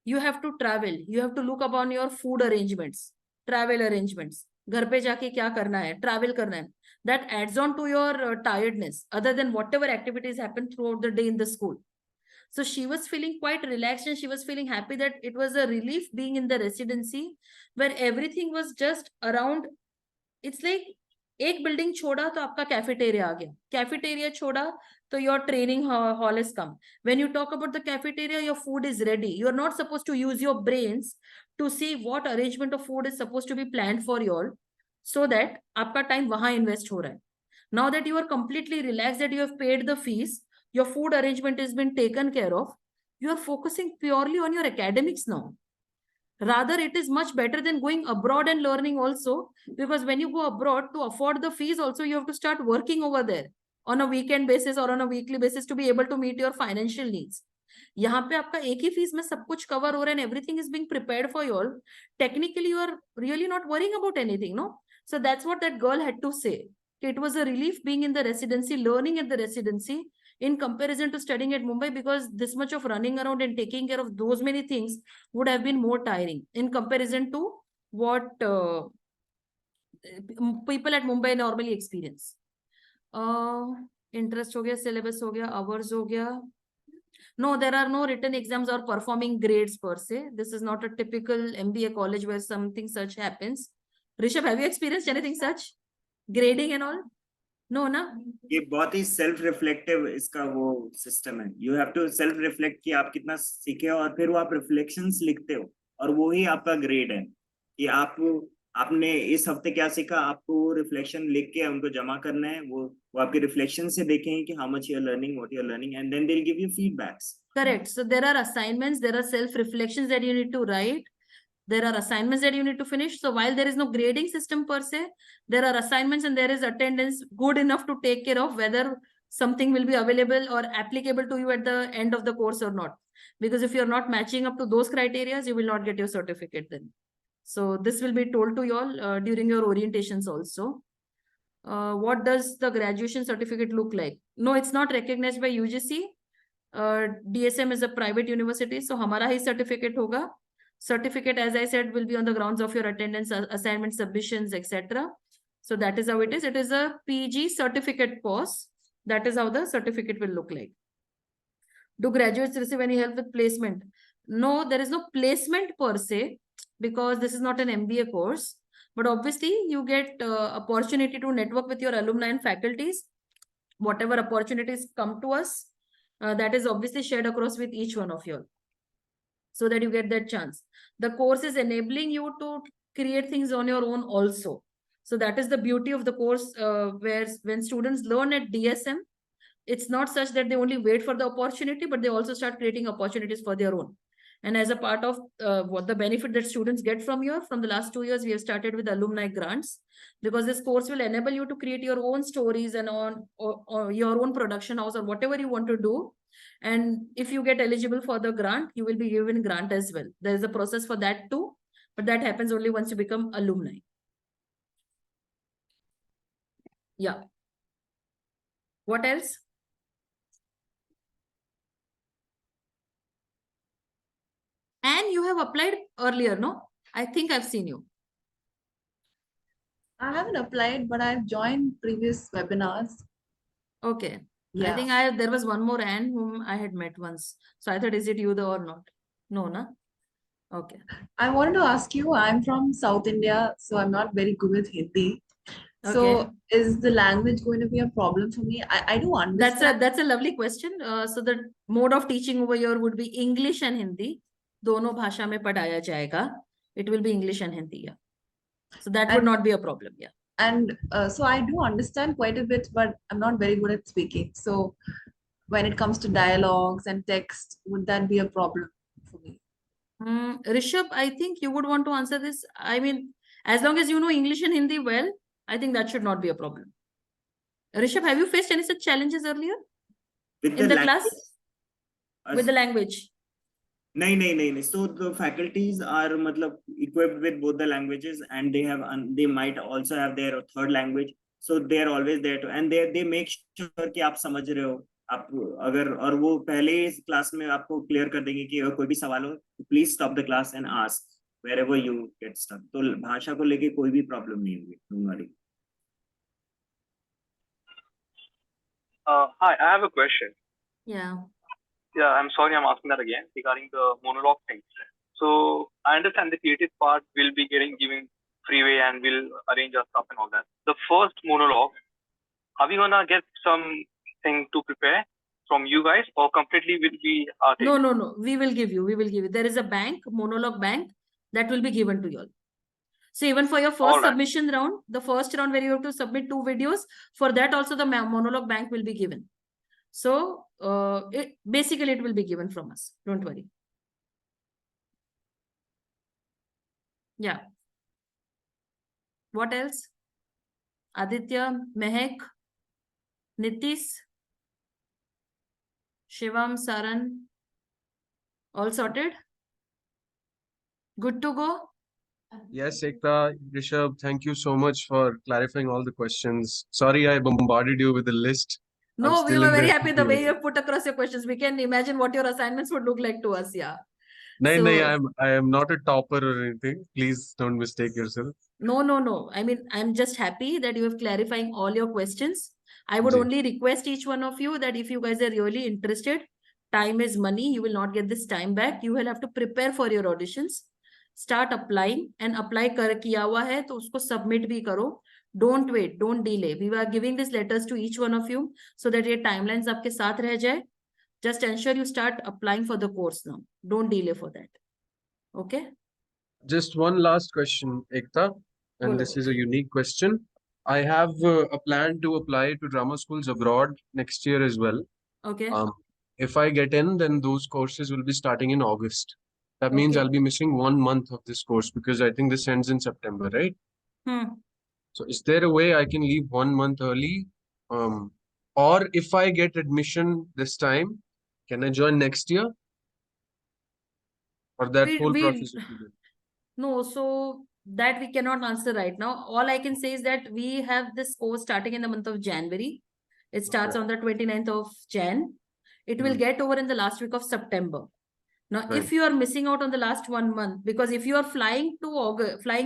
you have to travel. You have to look upon your food arrangements, travel arrangements. घर पे जाके क्या करना है, travel करना है. That adds on to your tiredness, other than whatever activities happen throughout the day in the school. So she was feeling quite relaxed and she was feeling happy that it was a relief being in the residency where everything was just around. It's like एक building छोड़ा तो आपका cafeteria आ गया, cafeteria छोड़ा तो your training hall has come. When you talk about the cafeteria, your food is ready. You are not supposed to use your brains to see what arrangement of food is supposed to be planned for you all, so that आपका time वहां invest हो रहा है. Now that you are completely relaxed, that you have paid the fees, your food arrangement has been taken care of, you are focusing purely on your academics now. Rather, it is much better than going abroad and learning also, because when you go abroad, to afford the fees also, you have to start working over there on a weekend basis or on a weekly basis to be able to meet your financial needs. यहाँ पे आपका एक ही fees में सब कुछ cover हो रहा है and everything is being prepared for you all. Technically, you are really not worrying about anything, no? So that's what that girl had to say. It was a relief being in the residency, learning at the residency, in comparison to studying at Mumbai, because this much of running around and taking care of those many things would have been more tiring in comparison to what people at Mumbai normally experience. Interest हो गया, syllabus हो गया, hours हो गया. No, there are no written exams or performing grades per se. This is not a typical MBA college where something such happens. Rishabh, have you experienced anything such? Grading and all? No, na? ये बहुत ही self reflective इसका वो system है. You have to self reflect कि आप कितना सीखे हो और फिर वो आप रिफ्लेक्शंस लिखते हो और वो ही आपका ग्रेड है कि आपने इस हफ्ते क्या सीखा. आपको वो रिफ्लेक्शन लिख के उनको जमा करना है. वो आपके रिफ्लेक्शन से देखेंगे कि how much you are learning, what you are learning, and then they will give you feedbacks. Correct. So there are assignments, there are self-reflections that you need to write. There are assignments that you need to finish. So while there is no grading system per se, there are assignments and there is attendance good enough to take care of whether something will be available or applicable to you at the end of the course or not. Because if you're not matching up to those criteria, you will not get your certificate then. So this will be told to you all during your orientations also. What does the graduation certificate look like? No, it's not recognized by UGC. DSM is a private university, so हमारा ही certificate होगा. Certificate, as I said, will be on the grounds of your attendance, assignment submissions, etc. So that is how it is. It is a PG certificate course. That is how the certificate will look like. Do graduates receive any help with placement? No, there is no placement per se because this is not an MBA course. But obviously, you get opportunity to network with your alumni and faculties. Whatever opportunities come to us, that is obviously shared across with each one of you, so that you get that chance. The course is enabling you to create things on your own also. So that is the beauty of the course, where when students learn at DSM, it's not such that they only wait for the opportunity, but they also start creating opportunities for their own. And as a part of what the benefit that students get from the last 2 years, we have started with alumni grants, because this course will enable you to create your own stories and or your own production house or whatever you want to do. And if you get eligible for the grant, you will be given grant as well. There is a process for that too, but that happens only once you become alumni. Yeah. What else? And you have applied earlier, no? I think I've seen you. I haven't applied, but I've joined previous webinars. Okay. I Yeah. think there was one more Anne whom I had met once. So I thought, is it you or not? No, na? Okay. I wanted to ask you, I'm from South India, so I'm not very good with Hindi. So Okay. is the language going to be a problem for me? I do understand. That's a lovely question. So the mode of teaching over here would be English and Hindi. दोनों भाषा में पढ़ाया जाएगा. It will be English and Hindi. Yeah. So that would And- not be a problem. Yeah. And so I do understand quite a bit, but I'm not very good at speaking. So when it comes to dialogues and text, would that be a problem for me? Rishabh, I think you would want to answer this. I mean, as long as you know English and Hindi well, I think that should not be a problem. Rishabh, have you faced any such challenges earlier With in the class language, with the language? नहीं. So the faculties are मतलब equipped with both the languages, and they might also have their third language. So they are always there to, and they make sure कि आप समझ रहे हो. आप अगर और वो पहले इस क्लास में आपको क्लियर कर देंगे कि अगर कोई भी सवाल हो, please stop the class and ask wherever you get stuck. तो भाषा को लेके कोई भी प्रॉब्लम नहीं होगी. Don't worry. Hi, I have a question. Yeah. Yeah, I'm sorry I'm asking that again regarding the monologue thing. So I understand the creative part will be given freeway and we'll arrange our stuff and all that. The first monologue, are we gonna get something to prepare from you guys, or completely will be our take? No. We will give you. There is a bank, monologue bank, that will be given to you all. So even for your first Alright. submission round, the first round where you have to submit 2 videos, for that also the monologue bank will be given. So basically it will be given from us. Don't worry. Yeah. What else? Aditya, Mehak, Nitish, Shivam, Saran, all sorted? Good to go? Yes, Ekta, Rishabh, thank you so much for clarifying all the questions. Sorry, I bombarded you with a list. No, we still were in very the happy the way you confusion. have put across your questions. We can imagine what your assignments would look like to us. Yeah. No, So- I am not a topper or anything. Please don't mistake yourself. No. I mean, I'm just happy that you have clarifying all your questions. I would Ji. only request each one of you that if you guys are really interested, time is money. You will not get this time back. You will have to prepare for your auditions. Start applying and apply किया हुआ है तो उसको submit भी करो. Don't wait, don't delay. We are giving these letters to each one of you so that your timelines आपके साथ रह जाए. Just ensure you start applying for the course now. Don't delay for that. Okay? Just one last question, Ekta, and Bolo. this is a unique question. I have a plan to apply to drama schools abroad next year as well. Okay. if I get in, then those courses will be starting in August. That means Okay. I'll be missing 1 month of this course because I think this ends in September, right? So is there a way I can leave 1 month early? Or if I get admission this time, can I join next year? Or that whole process is again? No, so that we cannot answer right now. All I can say is that we have this course starting in the month of January. It starts Okay. on the 29th of Jan. It will get over in the last week of September. Now, Right. if you are missing out on the last 1 month, because if you are flying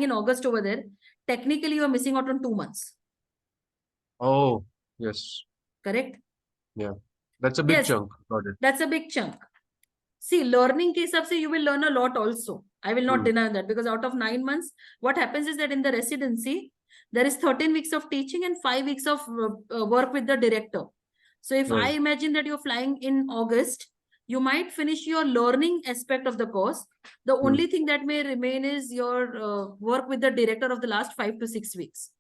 in August over there, technically you are missing out on 2 months. Oh, yes. Correct? Yeah. That's a big Yes. chunk. Got it. That's a big chunk. See, learning case of say you will learn a lot also. I will not deny that, because out of 9 months, what happens is that in the residency, there is 13 weeks of teaching and 5 weeks of work with the director. So if I Right. imagine that you're flying in August, you might finish your learning aspect of the course. The only thing that may remain is your work with the director of the last 5 to 6 weeks.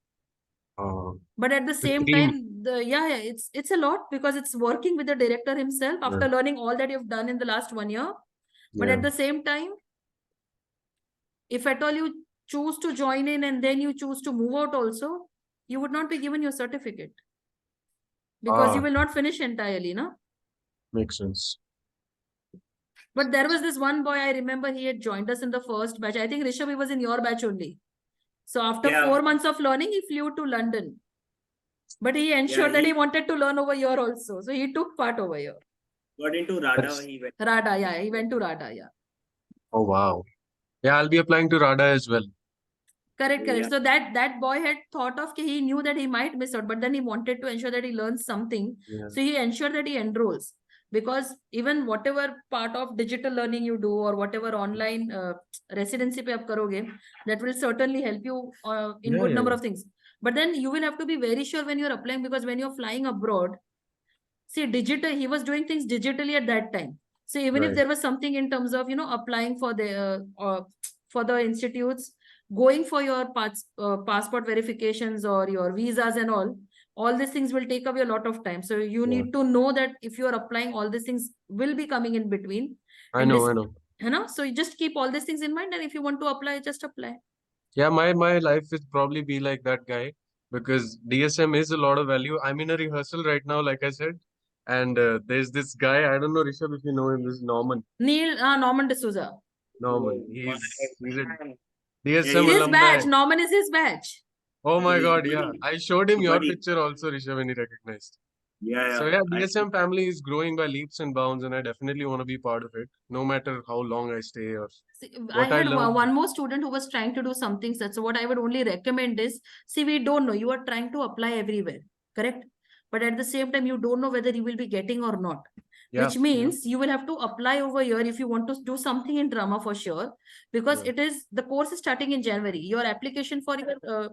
But at the same time, it's a lot, because it's working with the director himself after learning all that you've done in the last 1 year. But at the same time, if at all you choose to join in and then you choose to move out also, you would not be given your certificate, because you will not finish entirely, no? Makes sense. But there was this one boy, I remember he had joined us in the first batch. I think Rishabh, he was in your batch only. So after 4 months of learning, he flew to London. But he ensured that he wanted to learn over here also. So he took part over here. Got into RADA. He went. RADA, yeah. He went to RADA, yeah. Oh, wow. Yeah, I'll be applying to RADA as well. Correct. Yeah. So that boy had thought of, he knew that he might miss out, but then he wanted to ensure that he learns something. Yeah. So he ensured that he enrolls. Because even whatever part of digital learning you do, or whatever online residency pe aap karoge, that will certainly help you in good number of things. But then you will have to be very sure when you're applying, because when you're flying abroad, see, he was doing things digitally at that time. So even if there was something in terms of, applying for the institutes, going for your passport verifications or your visas and all these things will take away a lot of time. So you need to know that if you are applying, all these things will be coming in between. I know. So you just keep all these things in mind, and if you want to apply, just apply. Yeah, my life will probably be like that guy, because DSM is a lot of value. I'm in a rehearsal right now, like I said, and there's this guy, I don't know, Rishabh, if you know him, this is Norman. Norman D'Souza. Norman. He's a Yeah, DSM His alumni. batch. Norman is his batch. Oh my He- God, yeah. I showed him your Buddy. picture also, Rishabh, when he recognized. Yeah. So yeah, DSM family is growing by leaps and bounds, and I definitely want to be part of it, no matter how long I stay or See, I what I had love. one more student who was trying to do something such. So what I would only recommend is, see, we don't know. You are trying to apply everywhere, correct? But at the same time, you don't know whether you will be getting or not. Yeah, Which means you will have to apply over here if you want to do something in drama for sure, because the course is starting in January. Your application for your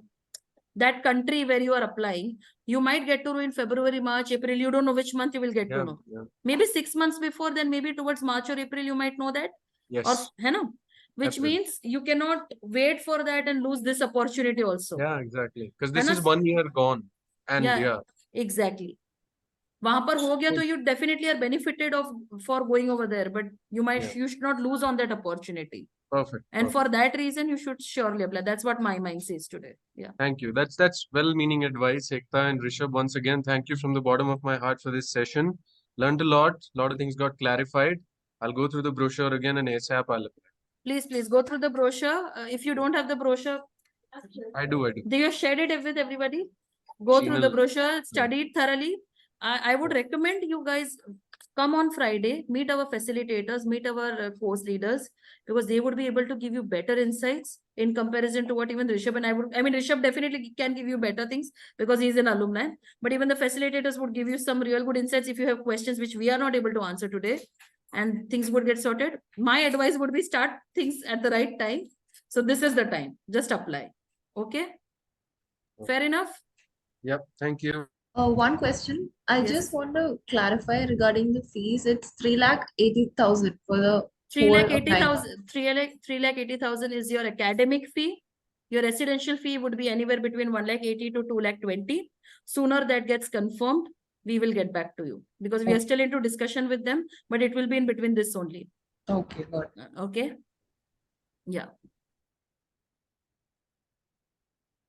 that country where you are applying, you might get to know in February, March, April. You don't know which month you will get to know. Yeah. Maybe 6 months before, then maybe towards March or April, you might know that. Yes. Or, which Absolutely. means you cannot wait for that and lose this opportunity also. Yeah, exactly. Because this is 1 year gone. And Exactly. वहां पर हो गया, तो you definitely are benefited for going over there, but you should not lose on that opportunity. Perfect. And for that reason, you should surely apply. That's what my mind says today. Yeah. Thank you. That's well-meaning advice, Ekta and Rishabh. Once again, thank you from the bottom of my heart for this session. Learned a lot of things got clarified. I'll go through the brochure again and ASAP I'll apply. Please go through the brochure. If you don't have the brochure, I do. do you share it with everybody? Go through the brochure, study it thoroughly. I would recommend you guys come on Friday, meet our facilitators, meet our course leaders, because they would be able to give you better insights in comparison to what even Rishabh and I mean, Rishabh definitely can give you better things because he's an alumni, but even the facilitators would give you some real good insights if you have questions which we are not able to answer today, and things would get sorted. My advice would be start things at the right time. So this is the time. Just apply. Okay? Fair enough? Yep. Thank you. One question. I just want to clarify regarding the fees. It's 3,80,000 for the 3,80,000. 3,80,000 is your academic fee. Your residential fee would be anywhere between 1,80,000 to 2,20,000. Sooner that gets confirmed, we will get back to you because we are still into discussion with them, but it will be in between this only. Okay, good. Okay. Yeah.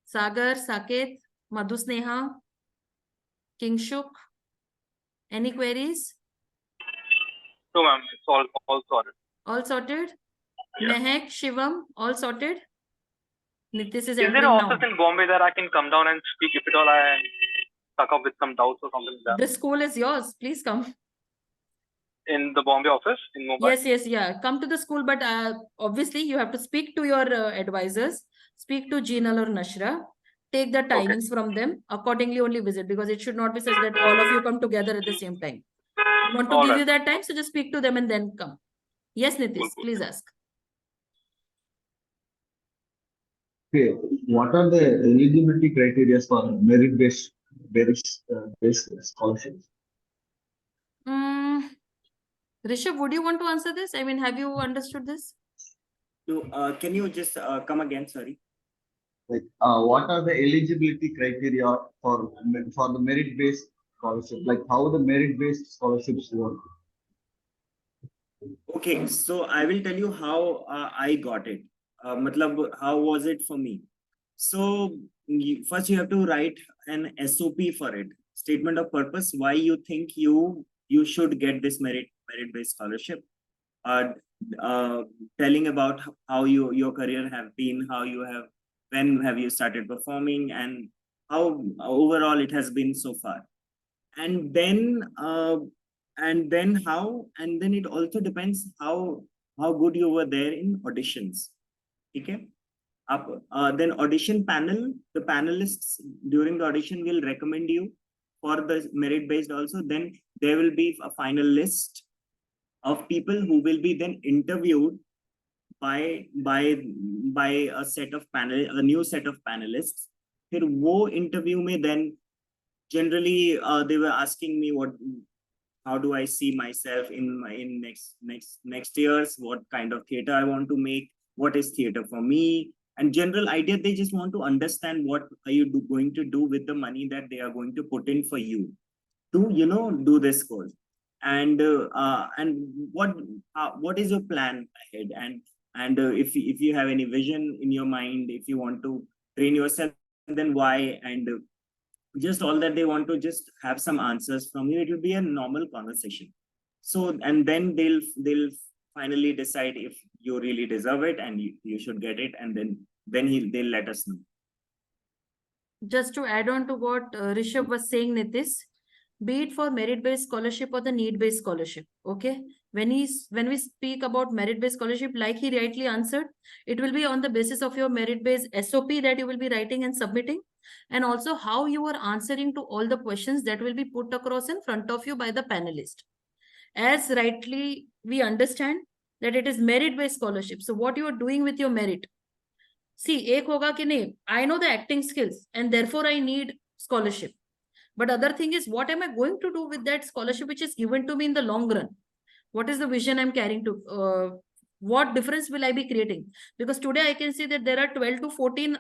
Sagar, Saket, Madhusneha, Kingshuk, any queries? No, ma'am, it's all sorted. All sorted? Yeah. Mehak, Shivam, all sorted? Nitish is Is there an entering now. office in Bombay that I can come down and speak if at all I stuck up with some doubts or something like that? This school is yours. Please come. In the Bombay office in Mumbai? Yes, yeah. Come to the school, but obviously you have to speak to your advisors. Speak to Jinal or Nashra. Take the timings from them. Accordingly, only visit because it should not be such that all of you come together at the same time. I want to All give right. you that time, so just speak to them and then come. Yes, Nitish, please ask. Okay, what are the eligibility criteria for merit-based scholarships? Rishabh, would you want to answer this? I mean, have you understood this? So, can you just come again? Sorry. Like, what are the eligibility criteria for the merit-based scholarship? Like, how the merit-based scholarships work? Okay, so I will tell you how I got it. Matlab, how was it for me? So first you have to write an SOP for it, statement of purpose, why you think you should get this merit-based scholarship. Telling about how your career have been, when have you started performing, and how overall it has been so far. And then it also depends how good you were there in auditions. Okay. Then audition panel, the panelists during the audition will recommend you for the merit based also. Then there will be a final list of people who will be then interviewed by a new set of panelists. फिर वो interview में then generally they were asking me how do I see myself in next years, what kind of theater I want to make, what is theater for me, and general idea. They just want to understand what are you going to do with the money that they are going to put in for you to do this course, and what is your plan ahead, and if you have any vision in your mind, if you want to train yourself, then why, and just all that they want to just have some answers from you. It will be a normal conversation. So, and then they'll finally decide if you really deserve it and you should get it, and then they'll let us know. Just to add on to what Rishabh was saying, Nitish, be it for merit-based scholarship or the need-based scholarship, okay? When we speak about merit-based scholarship, like he rightly answered, it will be on the basis of your merit-based SOP that you will be writing and submitting, and also how you are answering to all the questions that will be put across in front of you by the panelist. As rightly we understand that it is merit-based scholarship. So what you are doing with your merit? See, ek hoga ki nahi, I know the acting skills and therefore I need scholarship. But other thing is, what am I going to do with that scholarship which is given to me in the long run? What is the vision I'm carrying to? What difference will I be creating? Because today I can see that there are 12 to 14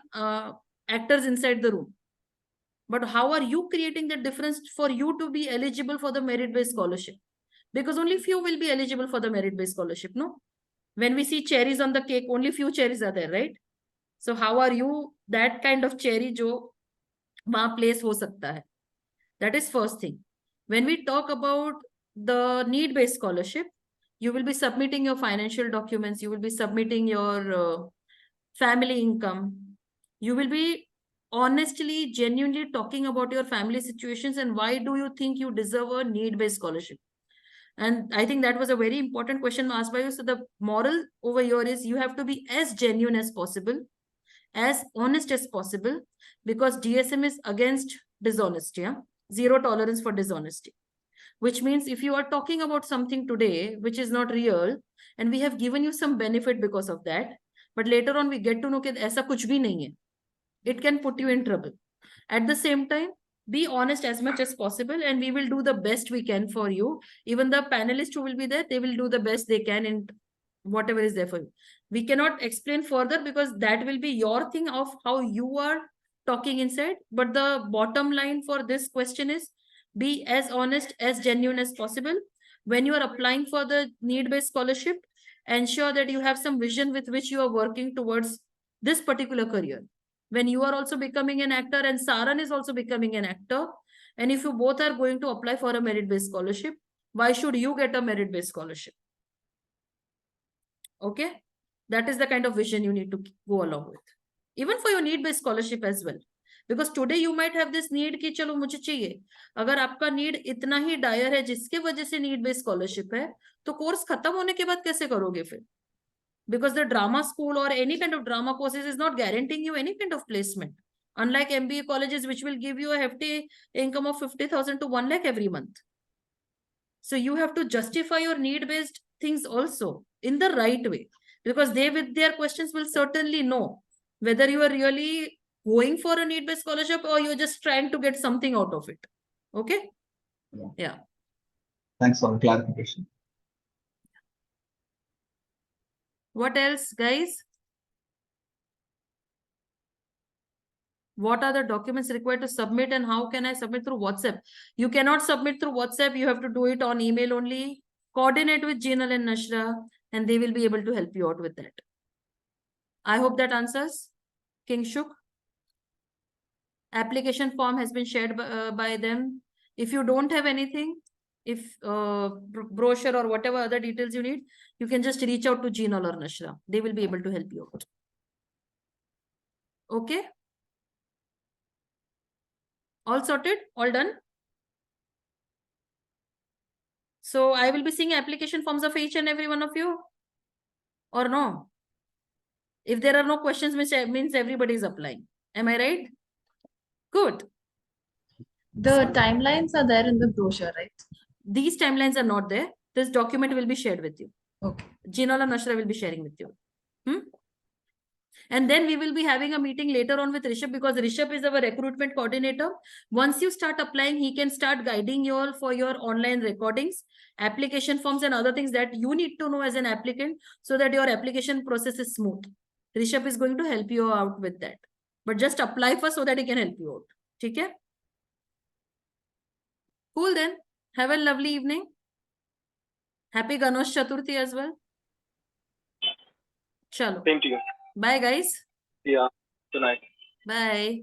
actors inside the room. But how are you creating the difference for you to be eligible for the merit-based scholarship? Because only few will be eligible for the merit-based scholarship, no? When we see cherries on the cake, only few cherries are there, right? So how are you that kind of cherry jo wahan place ho sakta hai? That is first thing. When we talk about the need-based scholarship, you will be submitting your financial documents, you will be submitting your family income, you will be honestly, genuinely talking about your family situations and why do you think you deserve a need-based scholarship. And I think that was a very important question asked by you. So the moral over here is you have to be as genuine as possible, as honest as possible, because DSM is against dishonesty. Yeah? Zero tolerance for dishonesty. Which means if you are talking about something today which is not real and we have given you some benefit because of that, but later on we get to know that aisa kuch bhi nahi hai, it can put you in trouble. At the same time, be honest as much as possible and we will do the best we can for you. Even the panelists who will be there, they will do the best they can in whatever is there for you. We cannot explain further because that will be your thing of how you are talking inside. But the bottom line for this question is, Be as honest, as genuine as possible. When you are applying for the need-based scholarship, ensure that you have some vision with which you are working towards this particular career. When you are also becoming an actor and Saran is also becoming an actor, and if you both are going to apply for a merit-based scholarship, why should you get a merit-based scholarship? Okay, that is the kind of vision you need to go along with. Even for your need-based scholarship as well. Because today you might have this need कि चलो मुझे चाहिए. अगर आपका need इतना ही dire है जिसके वजह से need-based scholarship है, तो course खत्म होने के बाद कैसे करोगे फिर? Because the drama school or any kind of drama courses is not guaranteeing you any kind of placement. Unlike MBA colleges, which will give you a hefty income of 50,000 to 1 lakh every month. So you have to justify your need-based things also in the right way, because they with their questions will certainly know whether you are really going for a need-based scholarship or you're just trying to get something out of it. Okay? Yeah. Thanks for the clarification. What else, guys? What are the documents required to submit and how can I submit through WhatsApp? You cannot submit through WhatsApp. You have to do it on email only. Coordinate with Jinal and Nashra and they will be able to help you out with that. I hope that answers. King Shuk. Application form has been shared by them. If you don't have anything, if brochure or whatever other details you need, you can just reach out to Jinal or Nashra. They will be able to help you out. Okay? All sorted? All done? So I will be seeing application forms of each and every one of you? Or no? If there are no questions, which means everybody is applying. Am I right? Good. The timelines are there in the brochure, right? These timelines are not there. This document will be shared with you. Okay. Jinal and Nashra will be sharing with you. And then we will be having a meeting later on with Rishabh, because Rishabh is our recruitment coordinator. Once you start applying, he can start guiding you all for your online recordings, application forms and other things that you need to know as an applicant so that your application process is smooth. Rishabh is going to help you out with that. But just apply first so that he can help you out. Okay? Cool then. Have a lovely evening. Happy Ganesh Chaturthi as well. Chalo. Same to you. Bye guys. Yeah. Good night. Bye.